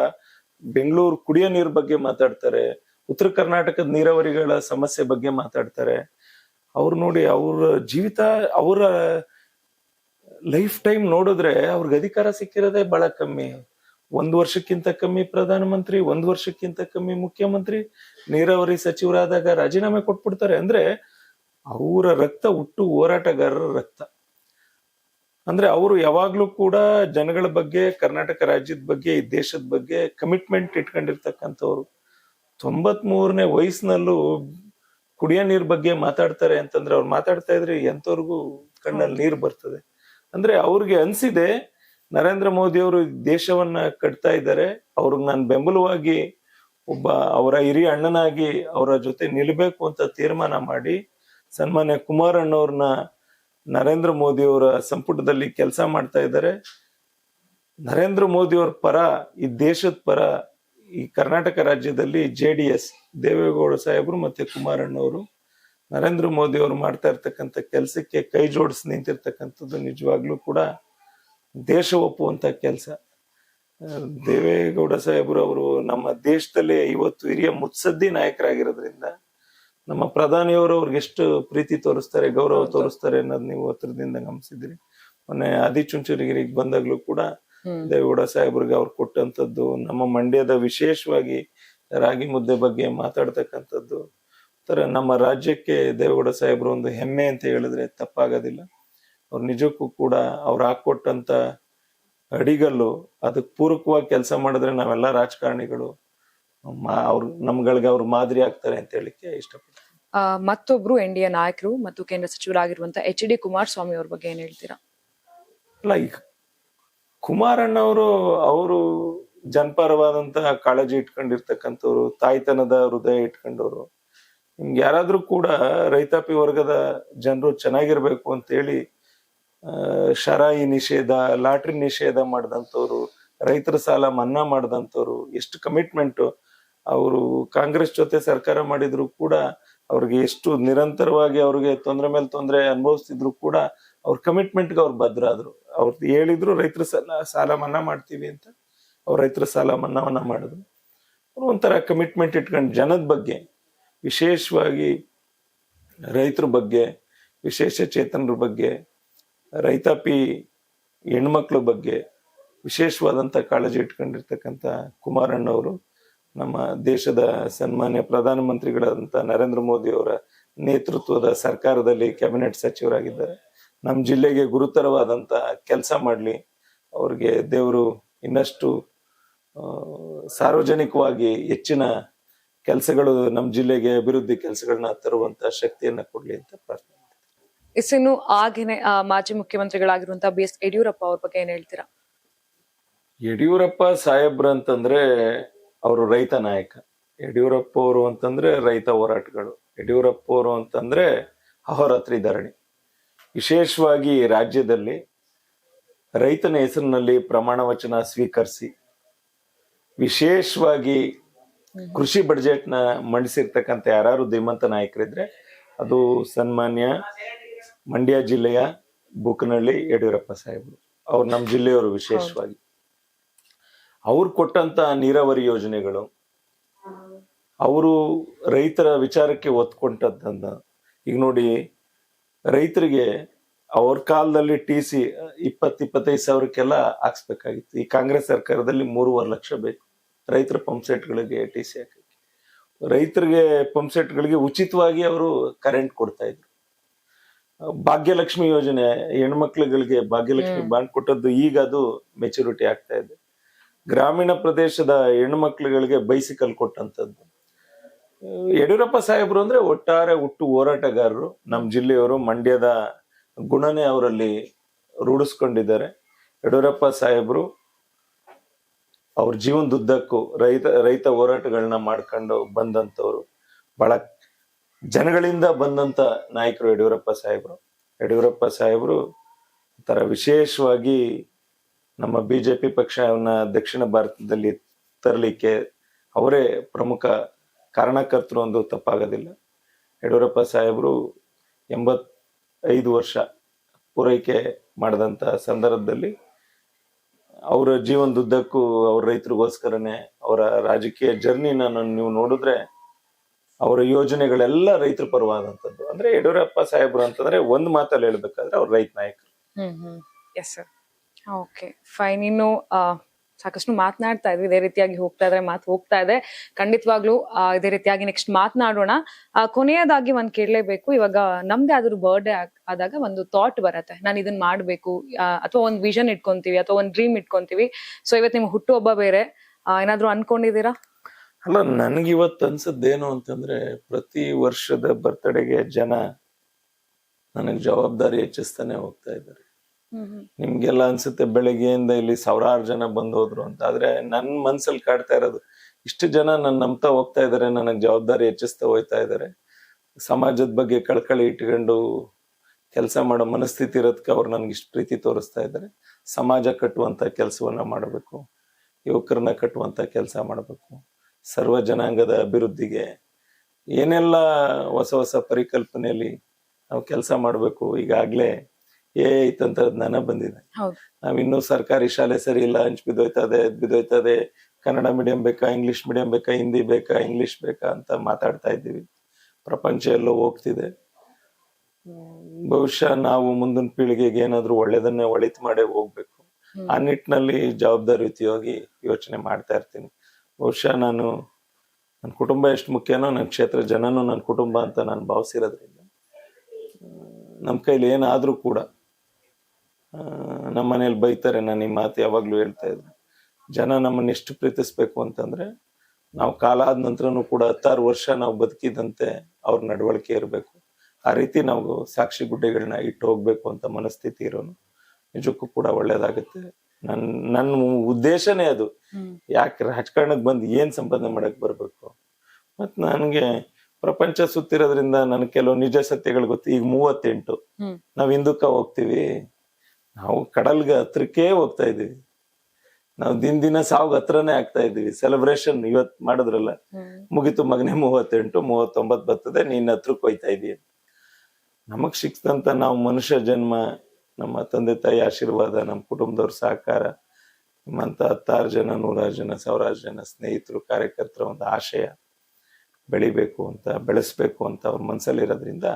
ಬೆಂಗಳೂರು ಕುಡಿಯೋ ನೀರ್ ಬಗ್ಗೆ ಮಾತಾಡ್ತಾರೆ, ಉತ್ತರ ಕರ್ನಾಟಕದ ನೀರಾವರಿಗಳ ಸಮಸ್ಯೆ ಬಗ್ಗೆ ಮಾತಾಡ್ತಾರೆ. ಅವ್ರು ನೋಡಿ, ಅವ್ರ ಜೀವಿತ, ಅವರ ಲೈಫ್ ಟೈಮ್ ನೋಡಿದ್ರೆ ಅವ್ರಿಗೆ ಅಧಿಕಾರ ಸಿಕ್ಕಿರೋದೇ ಬಹಳ ಕಮ್ಮಿ. 1 ವರ್ಷಕ್ಕಿಂತ ಕಮ್ಮಿ ಪ್ರಧಾನಮಂತ್ರಿ, 1 ವರ್ಷಕ್ಕಿಂತ ಕಮ್ಮಿ ಮುಖ್ಯಮಂತ್ರಿ, ನೀರಾವರಿ ಸಚಿವರಾದಾಗ ರಾಜೀನಾಮೆ ಕೊಟ್ಬಿಡ್ತಾರೆ. ಅಂದ್ರೆ ಅವರ ರಕ್ತ ಹುಟ್ಟು ಹೋರಾಟಗಾರರ ರಕ್ತ. ಅಂದ್ರೆ ಅವರು ಯಾವಾಗ್ಲೂ ಕೂಡ ಜನಗಳ ಬಗ್ಗೆ, ಕರ್ನಾಟಕ ರಾಜ್ಯದ ಬಗ್ಗೆ, ಈ ದೇಶದ ಬಗ್ಗೆ ಕಮಿಟ್ಮೆಂಟ್ ಇಟ್ಕೊಂಡಿರ್ತಕ್ಕಂಥವ್ರು. 93ನೇ ವಯಸ್ಸಿನಲ್ಲೂ ಕುಡಿಯೋ ನೀರ್ ಬಗ್ಗೆ ಮಾತಾಡ್ತಾರೆ ಅಂತಂದ್ರೆ ಅವ್ರು ಮಾತಾಡ್ತಾ ಇದ್ರೆ ಎಂತವ್ರಿಗೂ ಕಣ್ಣಲ್ಲಿ ನೀರ್ ಬರ್ತದೆ. ಅಂದ್ರೆ ಅವ್ರಿಗೆ ಅನ್ಸಿದೆ ನರೇಂದ್ರ ಮೋದಿ ಅವರು ದೇಶವನ್ನ ಕಟ್ತಾ ಇದ್ದಾರೆ, ಅವ್ರಿಗೆ ನಾನು ಬೆಂಬಲವಾಗಿ ಒಬ್ಬ ಅವರ ಹಿರಿಯ ಅಣ್ಣನಾಗಿ ಅವರ ಜೊತೆ ನಿಲ್ಬೇಕು ಅಂತ ತೀರ್ಮಾನ ಮಾಡಿ ಸನ್ಮಾನ್ಯ ಕುಮಾರಣ್ಣವ್ರನ್ನ ನರೇಂದ್ರ ಮೋದಿ ಅವರ ಸಂಪುಟದಲ್ಲಿ ಕೆಲಸ ಮಾಡ್ತಾ ಇದ್ದಾರೆ. ನರೇಂದ್ರ ಮೋದಿ ಅವ್ರ ಪರ, ಈ ದೇಶದ ಪರ, ಈ ಕರ್ನಾಟಕ ರಾಜ್ಯದಲ್ಲಿ JDS ದೇವೇಗೌಡ ಸಾಹೇಬ್ರು ಮತ್ತೆ ಕುಮಾರಣ್ಣವರು ನರೇಂದ್ರ ಮೋದಿ ಅವರು ಮಾಡ್ತಾ ಇರ್ತಕ್ಕಂಥ ಕೆಲಸಕ್ಕೆ ಕೈ ಜೋಡಿಸಿ ನಿಂತಿರ್ತಕ್ಕಂಥದ್ದು ನಿಜವಾಗ್ಲೂ ಕೂಡ ದೇಶ ಒಪ್ಪುವಂತ ಕೆಲಸ. ದೇವೇಗೌಡ ಸಾಹೇಬ್ರು ಅವರು ನಮ್ಮ ದೇಶದಲ್ಲೇ ಇವತ್ತು ಹಿರಿಯ ಮುತ್ಸದ್ದಿ ನಾಯಕರಾಗಿರೋದ್ರಿಂದ ನಮ್ಮ ಪ್ರಧಾನಿಯವರು ಅವ್ರಿಗೆ ಎಷ್ಟು ಪ್ರೀತಿ ತೋರಿಸ್ತಾರೆ, ಗೌರವ ತೋರಿಸ್ತಾರೆ ಅನ್ನೋದು ನೀವು ಹತ್ರದಿಂದ ಗಮನಿಸಿದ್ರಿ. ಮೊನ್ನೆ ಆದಿಚುಂಚನಗಿರಿಗೆ ಬಂದಾಗ್ಲೂ ಕೂಡ ದೇವೇಗೌಡ ಸಾಹೇಬ್ರಿಗೆ ಅವ್ರು ಕೊಟ್ಟಂತದ್ದು, ನಮ್ಮ ಮಂಡ್ಯದ ವಿಶೇಷವಾಗಿ ರಾಗಿ ಮುದ್ದೆ ಬಗ್ಗೆ ಮಾತಾಡ್ತಕ್ಕಂಥದ್ದು, ತರ ನಮ್ಮ ರಾಜ್ಯಕ್ಕೆ ದೇವೇಗೌಡ ಸಾಹೇಬ್ರು ಒಂದು ಹೆಮ್ಮೆ ಅಂತ ಹೇಳಿದ್ರೆ ತಪ್ಪಾಗೋದಿಲ್ಲ. ಅವ್ರು ನಿಜಕ್ಕೂ ಕೂಡ ಅವ್ರು ಹಾಕೊಟ್ಟಂತ ಅಡಿಗಲ್ಲು, ಅದಕ್ಕೆ ಪೂರಕವಾಗಿ ಕೆಲಸ ಮಾಡಿದ್ರೆ ನಾವೆಲ್ಲ ರಾಜಕಾರಣಿಗಳು ಅವ್ರು ನಮ್ಗಳಿಗೆ ಅವ್ರು ಮಾದರಿ ಆಗ್ತಾರೆ ಅಂತ ಹೇಳಿಕ್ಕೆ ಇಷ್ಟಪಡ್ತೀನಿ. ಮತ್ತೊಬ್ರು NDA ನಾಯಕರು ಮತ್ತು ಕೇಂದ್ರ ಸಚಿವರಾಗಿರುವಂತ HD ಕುಮಾರಸ್ವಾಮಿ ಅವ್ರ ಬಗ್ಗೆ ಏನ್ ಹೇಳ್ತೀರಾ? ಅಲ್ಲ, ಈಗ ಕುಮಾರಣ್ಣವರು ಅವರು ಜನಪರವಾದಂತಹ ಕಾಳಜಿ ಇಟ್ಕೊಂಡಿರ್ತಕ್ಕಂಥವ್ರು, ತಾಯ್ತನದ ಹೃದಯ ಇಟ್ಕೊಂಡವ್ರು. ನಿಮ್ಗೆ ಯಾರಾದ್ರೂ ಕೂಡ ರೈತಾಪಿ ವರ್ಗದ ಜನರು ಚೆನ್ನಾಗಿರ್ಬೇಕು ಅಂತ ಹೇಳಿ ಶರಾಯಿ ನಿಷೇಧ, ಲಾಟ್ರಿ ನಿಷೇಧ ಮಾಡಿದಂಥವ್ರು, ರೈತರ ಸಾಲ ಮನ್ನಾ ಮಾಡಿದಂಥವ್ರು, ಎಷ್ಟು ಕಮಿಟ್ಮೆಂಟ್. ಅವರು ಕಾಂಗ್ರೆಸ್ ಜೊತೆ ಸರ್ಕಾರ ಮಾಡಿದ್ರು ಕೂಡ ಅವ್ರಿಗೆ ಎಷ್ಟು ನಿರಂತರವಾಗಿ ಅವ್ರಿಗೆ ತೊಂದರೆ ಮೇಲೆ ತೊಂದರೆ ಅನುಭವಿಸ್ತಿದ್ರು ಕೂಡ ಅವ್ರ ಕಮಿಟ್ಮೆಂಟ್ಗೆ ಅವ್ರು ಭದ್ರಾದ್ರು. ಅವ್ರು ಹೇಳಿದ್ರು ರೈತರ ಸಾಲ ಮನ್ನಾ ಮಾಡ್ತೀವಿ ಅಂತ, ಅವ್ರ ರೈತರ ಸಾಲ ಮನ್ನಾವನ್ನ ಮಾಡಿದ್ರು. ಅವ್ರು ಒಂಥರ ಕಮಿಟ್ಮೆಂಟ್ ಇಟ್ಕೊಂಡು ಜನದ ಬಗ್ಗೆ, ವಿಶೇಷವಾಗಿ ರೈತರ ಬಗ್ಗೆ, ವಿಶೇಷ ಚೇತನರ ಬಗ್ಗೆ, ರೈತಾಪಿ ಹೆಣ್ಮಕ್ಳ ಬಗ್ಗೆ ವಿಶೇಷವಾದಂತ ಕಾಳಜಿ ಇಟ್ಕೊಂಡಿರ್ತಕ್ಕಂಥ ಕುಮಾರಣ್ಣವರು ನಮ್ಮ ದೇಶದ ಸನ್ಮಾನ್ಯ ಪ್ರಧಾನಮಂತ್ರಿಗಳಾದಂಥ ನರೇಂದ್ರ ಮೋದಿ ಅವರ ನೇತೃತ್ವದ ಸರ್ಕಾರದಲ್ಲಿ ಕ್ಯಾಬಿನೆಟ್ ಸಚಿವರಾಗಿದ್ದಾರೆ. ನಮ್ಮ ಜಿಲ್ಲೆಗೆ ಗುರುತರವಾದಂತ ಕೆಲಸ ಮಾಡ್ಲಿ, ಅವ್ರಿಗೆ ದೇವರು ಇನ್ನಷ್ಟು ಸಾರ್ವಜನಿಕವಾಗಿ ಹೆಚ್ಚಿನ ಕೆಲಸಗಳು ನಮ್ಮ ಜಿಲ್ಲೆಗೆ, ಅಭಿವೃದ್ಧಿ ಕೆಲಸಗಳನ್ನ ತರುವಂತ ಶಕ್ತಿಯನ್ನ ಕೊಡ್ಲಿ ಅಂತ ಪ್ರಾರ್ಥನೆ ಮಾಡ್ತೀನಿ. ಇನ್ನು ಆಗೇನೆ ಮಾಜಿ ಮುಖ್ಯಮಂತ್ರಿಗಳಾಗಿರುವಂತಹ BS ಯಡಿಯೂರಪ್ಪ ಅವ್ರ ಬಗ್ಗೆ ಏನ್ ಹೇಳ್ತೀರಾ? ಯಡಿಯೂರಪ್ಪ ಸಾಹೇಬ್ರ ಅಂತಂದ್ರೆ ಅವರು ರೈತ ನಾಯಕ. ಯಡಿಯೂರಪ್ಪ ಅವರು ಅಂತಂದ್ರೆ ರೈತ ಹೋರಾಟಗಳು. ಯಡಿಯೂರಪ್ಪ ಅವರು ಅಂತಂದ್ರೆ ಅಹೋರಾತ್ರಿ ಧರಣಿ. ವಿಶೇಷವಾಗಿ ರಾಜ್ಯದಲ್ಲಿ ರೈತನ ಹೆಸರಿನಲ್ಲಿ ಪ್ರಮಾಣ ವಚನ ಸ್ವೀಕರಿಸಿ ವಿಶೇಷವಾಗಿ ಕೃಷಿ ಬಡ್ಜೆಟ್ ನ ಮಂಡಿಸಿರ್ತಕ್ಕಂಥ ಯಾರು ಧೀಮಂತ ನಾಯಕರಿದ್ರೆ ಅದು ಸನ್ಮಾನ್ಯ ಮಂಡ್ಯ ಜಿಲ್ಲೆಯ ಬೂಕನಹಳ್ಳಿ ಯಡಿಯೂರಪ್ಪ ಸಾಹೇಬ್ರು. ಅವ್ರು ನಮ್ಮ ಜಿಲ್ಲೆಯವರು. ವಿಶೇಷವಾಗಿ ಅವ್ರು ಕೊಟ್ಟಂತ ನೀರಾವರಿ ಯೋಜನೆಗಳು, ಅವರು ರೈತರ ವಿಚಾರಕ್ಕೆ ಒತ್ತು ಕೊಟ್ಟಂತ. ಈಗ ನೋಡಿ, ರೈತರಿಗೆ ಅವ್ರ ಕಾಲದಲ್ಲಿ TC 20-25 ಸಾವಿರಕ್ಕೆಲ್ಲ ಹಾಕ್ಸ್ಬೇಕಾಗಿತ್ತು. ಈ ಕಾಂಗ್ರೆಸ್ ಸರ್ಕಾರದಲ್ಲಿ 3.5 ಲಕ್ಷ ಬೇಕು ರೈತರ ಪಂಪ್ ಸೆಟ್ಗಳಿಗೆ TC ಹಾಕಕ್ಕೆ. ರೈತರಿಗೆ ಪಂಪ್ ಸೆಟ್ಗಳಿಗೆ ಉಚಿತವಾಗಿ ಅವರು ಕರೆಂಟ್ ಕೊಡ್ತಾ ಇದ್ರು. ಭಾಗ್ಯಲಕ್ಷ್ಮಿ ಯೋಜನೆ, ಹೆಣ್ಮಕ್ಳುಗಳಿಗೆ ಭಾಗ್ಯಲಕ್ಷ್ಮಿ ಬಾಂಡ್ ಕೊಟ್ಟದ್ದು ಈಗ ಅದು ಮೆಚುರಿಟಿ ಆಗ್ತಾ ಇದೆ. ಗ್ರಾಮೀಣ ಪ್ರದೇಶದ ಹೆಣ್ಮಕ್ಳುಗಳಿಗೆ ಬೈಸಿಕಲ್ ಕೊಟ್ಟಂತದ್ದು. ಯಡಿಯೂರಪ್ಪ ಸಾಹೇಬ್ರು ಅಂದ್ರೆ ಒಟ್ಟಾರೆ ಹುಟ್ಟು ಹೋರಾಟಗಾರರು. ನಮ್ಮ ಜಿಲ್ಲೆಯವರು, ಮಂಡ್ಯದ ಗುಣನೇ ಅವರಲ್ಲಿ ರೂಢಿಸ್ಕೊಂಡಿದ್ದಾರೆ. ಯಡಿಯೂರಪ್ಪ ಸಾಹೇಬ್ರು ಅವ್ರ ಜೀವನದುದ್ದಕ್ಕೂ ರೈತ ಹೋರಾಟಗಳನ್ನ ಮಾಡ್ಕೊಂಡು ಬಂದಂತವ್ರು. ಬಹಳ ಜನಗಳಿಂದ ಬಂದಂತ ನಾಯಕರು ಯಡಿಯೂರಪ್ಪ ಸಾಹೇಬ್ರು ತರ ವಿಶೇಷವಾಗಿ ನಮ್ಮ ಬಿಜೆಪಿ ಪಕ್ಷವನ್ನ ದಕ್ಷಿಣ ಭಾರತದಲ್ಲಿ ತರಲಿಕ್ಕೆ ಅವರೇ ಪ್ರಮುಖ ಕಾರಣಕರ್ತರು ಒಂದು ತಪ್ಪಾಗೋದಿಲ್ಲ. ಯಡಿಯೂರಪ್ಪ ಸಾಹೇಬ್ರು 85 ವರ್ಷ ಪೂರೈಕೆ ಮಾಡಿದಂತ ಸಂದರ್ಭದಲ್ಲಿ ಅವರ ಜೀವನದುದ್ದಕ್ಕೂ ಅವ್ರ ರೈತರಿಗೋಸ್ಕರನೇ ಅವರ ರಾಜಕೀಯ ಜರ್ನಿನ ನೀವು ನೋಡಿದ್ರೆ ಅವರ ಯೋಜನೆಗಳೆಲ್ಲ ರೈತರ ಪರವಾದಂಥದ್ದು. ಅಂದ್ರೆ ಯಡಿಯೂರಪ್ಪ ಸಾಹೇಬ್ರು ಅಂತಂದ್ರೆ ಒಂದ್ ಮಾತಲ್ಲಿ ಹೇಳ್ಬೇಕಾದ್ರೆ ಅವ್ರ ರೈತ ನಾಯಕರು. Yes sir. Okay fine. ಇನ್ನು ಸಾಕಷ್ಟು ಮಾತನಾಡ್ತಾ ಇದ್ವಿ, ಇದೇ ರೀತಿಯಾಗಿ ಹೋಗ್ತಾ ಇದೆ ಖಂಡಿತವಾಗ್ಲೂ ಇದೇ ರೀತಿಯಾಗಿ ನೆಕ್ಸ್ಟ್ ಮಾತನಾಡೋಣ. ಕೊನೆಯದಾಗಿ ಒಂದ್ ಕೇಳಲೇಬೇಕು, ಇವಾಗ ನಮ್ದೇ ಆದ್ರೂ ಬರ್ಡೇ ಆದಾಗ ಒಂದು ಥಾಟ್ ಬರತ್ತೆ, ನಾನು ಇದನ್ನ ಮಾಡ್ಬೇಕು, ಅಥವಾ ಒಂದ್ ವಿಷನ್ ಇಟ್ಕೊಂತೀವಿ ಅಥವಾ ಒಂದ್ ಡ್ರೀಮ್ ಇಟ್ಕೊಂತೀವಿ. ಸೊ ಇವತ್ತು ನಿಮ್ಗೆ ಹುಟ್ಟುಹಬ್ಬ ಬೇರೆ, ಏನಾದ್ರು ಅನ್ಕೊಂಡಿದೀರಾ? ಅಲ್ಲ, ನನ್ಗೆ ಇವತ್ತು ಅನ್ಸದ್ದೇನು ಅಂತಂದ್ರೆ, ಪ್ರತಿ ವರ್ಷದ ಬರ್ತಡೆಗೆ ಜನ ನನಗ್ ಜವಾಬ್ದಾರಿ ಹೆಚ್ಚಿಸ್ತಾನೆ ಹೋಗ್ತಾ ಇದ್ದಾರೆ. ನಿಮ್ಗೆಲ್ಲ ಅನ್ಸುತ್ತೆ ಬೆಳಗ್ಗೆಯಿಂದ ಇಲ್ಲಿ ಸಾವಿರಾರು ಜನ ಬಂದೋದ್ರು ಅಂತ. ಆದ್ರೆ ನನ್ ಮನ್ಸಲ್ಲಿ ಕಾಡ್ತಾ ಇರೋದು, ಇಷ್ಟು ಜನ ನನ್ ನಂಬ್ತಾ ಹೋಗ್ತಾ ಇದಾರೆ, ನನಗ್ ಜವಾಬ್ದಾರಿ ಹೆಚ್ಚಿಸ್ತಾ ಹೋಗ್ತಾ ಇದಾರೆ. ಸಮಾಜದ ಬಗ್ಗೆ ಕಳ್ಕಳಿ ಇಟ್ಕೊಂಡು ಕೆಲಸ ಮಾಡೋ ಮನಸ್ಥಿತಿ ಇರೋದಕ್ಕೆ ಅವ್ರು ನನ್ಗೆ ಇಷ್ಟು ಪ್ರೀತಿ ತೋರಿಸ್ತಾ ಇದ್ದಾರೆ. ಸಮಾಜ ಕಟ್ಟುವಂತ ಕೆಲಸವನ್ನ ಮಾಡಬೇಕು, ಯುವಕರನ್ನ ಕಟ್ಟುವಂತ ಕೆಲಸ ಮಾಡಬೇಕು, ಸರ್ವ ಜನಾಂಗದ ಅಭಿವೃದ್ಧಿಗೆ ಏನೆಲ್ಲ ಹೊಸ ಪರಿಕಲ್ಪನೆಯಲ್ಲಿ ನಾವು ಕೆಲಸ ಮಾಡಬೇಕು. ಈಗಾಗ್ಲೇ ತಂತ್ರಜ್ಞಾನ ಬಂದಿದೆ. ನಾವ್ ಇನ್ನೂ ಸರ್ಕಾರಿ ಶಾಲೆ ಸರಿ ಇಲ್ಲ, ಹಂಚ್ ಬಿದ್ದೋಯ್ತದೆ, ಕನ್ನಡ ಮೀಡಿಯಂ ಬೇಕಾ, ಇಂಗ್ಲಿಷ್ ಮೀಡಿಯಂ ಬೇಕಾ, ಹಿಂದಿ ಬೇಕಾ, ಇಂಗ್ಲಿಷ್ ಬೇಕಾ ಅಂತ ಮಾತಾಡ್ತಾ ಇದ್ದೀವಿ. ಪ್ರಪಂಚ ಎಲ್ಲೋ ಹೋಗ್ತಿದೆ. ಬಹುಶಃ ನಾವು ಮುಂದಿನ ಪೀಳಿಗೆಗೆ ಏನಾದ್ರೂ ಒಳ್ಳೇದನ್ನೇ ಒಳಿತು ಮಾಡೇ ಹೋಗ್ಬೇಕು. ಆ ನಿಟ್ಟಿನಲ್ಲಿ ಜವಾಬ್ದಾರಿಯುತವಾಗಿ ಯೋಚನೆ ಮಾಡ್ತಾ ಇರ್ತೀನಿ. ಬಹುಶಃ ನನ್ನ ಕುಟುಂಬ ಎಷ್ಟು ಮುಖ್ಯನೋ, ನನ್ನ ಕ್ಷೇತ್ರ ಜನನೂ ನನ್ನ ಕುಟುಂಬ ಅಂತ ನಾನು ಭಾವಿಸಿರೋದ್ರಿಂದ ನಮ್ಮ ಕೈಲಿ ಏನಾದ್ರೂ ಕೂಡ, ನಮ್ಮ ಮನೇಲಿ ಬೈತಾರೆ, ನಾನು ಈ ಮಾತು ಯಾವಾಗ್ಲೂ ಹೇಳ್ತಾ ಇದ್ದೆ, ಜನ ನಮ್ಮನ್ನ ಎಷ್ಟು ಪ್ರೀತಿಸ್ಬೇಕು ಅಂತಂದ್ರೆ, ನಾವು ಕಾಲ ಆದ ನಂತರನೂ ಕೂಡ 16 ವರ್ಷ ನಾವು ಬದುಕಿದಂತೆ ಅವ್ರ ನಡವಳಿಕೆ ಇರಬೇಕು. ಆ ರೀತಿ ನಾವು ಸಾಕ್ಷಿ ಗುಡ್ಡೆಗಳನ್ನ ಇಟ್ಟು ಹೋಗ್ಬೇಕು ಅಂತ ಮನಸ್ಥಿತಿ ಇರೋನು ನಿಜಕ್ಕೂ ಕೂಡ ಒಳ್ಳೇದಾಗುತ್ತೆ. ನನ್ನ ಉದ್ದೇಶನೇ ಅದು. ಯಾಕೆ ರಾಜಕಾರಣಕ್ಕೆ ಬಂದು ಏನ್ ಸಂಪಾದನೆ ಮಾಡಕ್ ಬರ್ಬೇಕು? ಮತ್ ನನ್ಗೆ ಪ್ರಪಂಚ ಸುತ್ತಿರೋದ್ರಿಂದ ನನ್ ಕೆಲವು ನಿಜ ಸತ್ಯಗಳು ಗೊತ್ತು. ಈಗ 38 ನಾವ್ ಹಿಂದೂಕ ಹೋಗ್ತೀವಿ, ನಾವು ಕಡಲ್ಗೆ ಹತ್ರಕ್ಕೆ ಹೋಗ್ತಾ ಇದೀವಿ, ನಾವು ದಿನ ಸಾವ್ಗ ಹತ್ರನೇ ಆಗ್ತಾ ಇದೀವಿ. ಸೆಲೆಬ್ರೇಷನ್ ಇವತ್ ಮಾಡಿದ್ರಲ್ಲ, ಮುಗಿತು ಮಗನೇ 38, 39 ಬರ್ತದೆ, ನೀನ್ ಹತ್ರಕ್ಕೆ ಹೋಯ್ತಾ ಇದೀಯ. ನಮಗ್ ಸಿಕ್ತಂತ ನಾವು ಮನುಷ್ಯ ಜನ್ಮ, ನಮ್ಮ ತಂದೆ ತಾಯಿ ಆಶೀರ್ವಾದ, ನಮ್ಮ ಕುಟುಂಬದವ್ರ ಸಹಕಾರ, ನಿಮ್ಮಂತ 16 ಜನ, 100 ಜನ, 1000 ಜನ ಸ್ನೇಹಿತರು, ಕಾರ್ಯಕರ್ತರ ಒಂದು ಆಶಯ ಬೆಳಿಬೇಕು ಅಂತ, ಬೆಳೆಸ್ಬೇಕು ಅಂತ ಅವ್ರ ಮನ್ಸಲ್ಲಿ ಇರೋದ್ರಿಂದ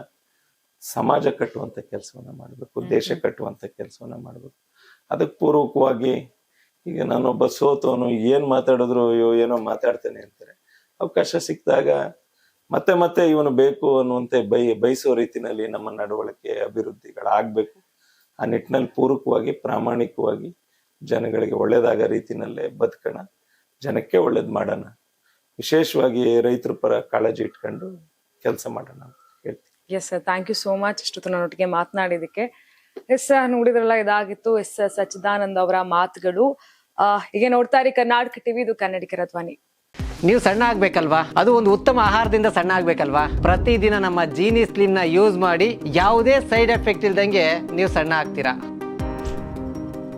ಸಮಾಜ ಕಟ್ಟುವಂತ ಕೆಲಸವನ್ನ ಮಾಡ್ಬೇಕು, ದೇಶ ಕಟ್ಟುವಂತ ಕೆಲಸವನ್ನ ಮಾಡ್ಬೇಕು. ಅದಕ್ಕೆ ಪೂರ್ವಕವಾಗಿ ಈಗ ನಾನೊಬ್ಬ ಸೋತವನು, ಏನ್ ಮಾತಾಡಿದ್ರು ಏನೋ ಮಾತಾಡ್ತೇನೆ ಅಂತಾರೆ. ಅವಕಾಶ ಸಿಕ್ಕಿದಾಗ ಮತ್ತೆ ಇವನು ಬೇಕು ಅನ್ನುವಂತೆ ಬಯಸೋ ರೀತಿನಲ್ಲಿ ನಮ್ಮ ನಡವಳಿಕೆ ಅಭಿವೃದ್ಧಿಗಳಾಗ್ಬೇಕು. ಆ ನಿಟ್ಟಿನಲ್ಲಿ ಪೂರಕವಾಗಿ, ಪ್ರಾಮಾಣಿಕವಾಗಿ ಜನಗಳಿಗೆ ಒಳ್ಳೇದಾಗ ರೀತಿನಲ್ಲೇ ಬದುಕೋಣ, ಜನಕ್ಕೆ ಒಳ್ಳೇದ್ ಮಾಡೋಣ, ವಿಶೇಷವಾಗಿ ರೈತರ ಪರ ಕಾಳಜಿ ಇಟ್ಕೊಂಡು ಕೆಲಸ ಮಾಡೋಣ ಅಂತ ಹೇಳ್ತೀನಿ. Yes sir, thank you so much ಇಷ್ಟು ನನ್ನೊಟ್ಟಿಗೆ ಮಾತನಾಡಿದಕ್ಕೆ. ಎಸ್ ಸರ್, ನೋಡಿದ್ರಲ್ಲ, ಇದಾಗಿತ್ತು ಎಸ್ ಸಚ್ಚಿದಾನಂದ್ ಅವರ ಮಾತುಗಳು. ಹೀಗೆ ನೋಡ್ತಾ ಇರಿ ಕರ್ನಾಟಕ ಟಿವಿ, ಇದು ಕನ್ನಡಿಗರ ಧ್ವನಿ. ನೀವು ಸಣ್ಣ ಆಗ್ಬೇಕಲ್ವಾ? ಅದು ಒಂದು ಉತ್ತಮ ಆಹಾರದಿಂದ ಸಣ್ಣ ಆಗ್ಬೇಕಲ್ವಾ? ಪ್ರತಿದಿನ ನಮ್ಮ ಜೀನಿ ಸ್ಲಿಮ್ ನ ಯೂಸ್ ಮಾಡಿ ಯಾವುದೇ ಸೈಡ್ ಎಫೆಕ್ಟ್ ಇಲ್ದಂಗೆ ನೀವು ಸಣ್ಣ ಆಗ್ತೀರಾ.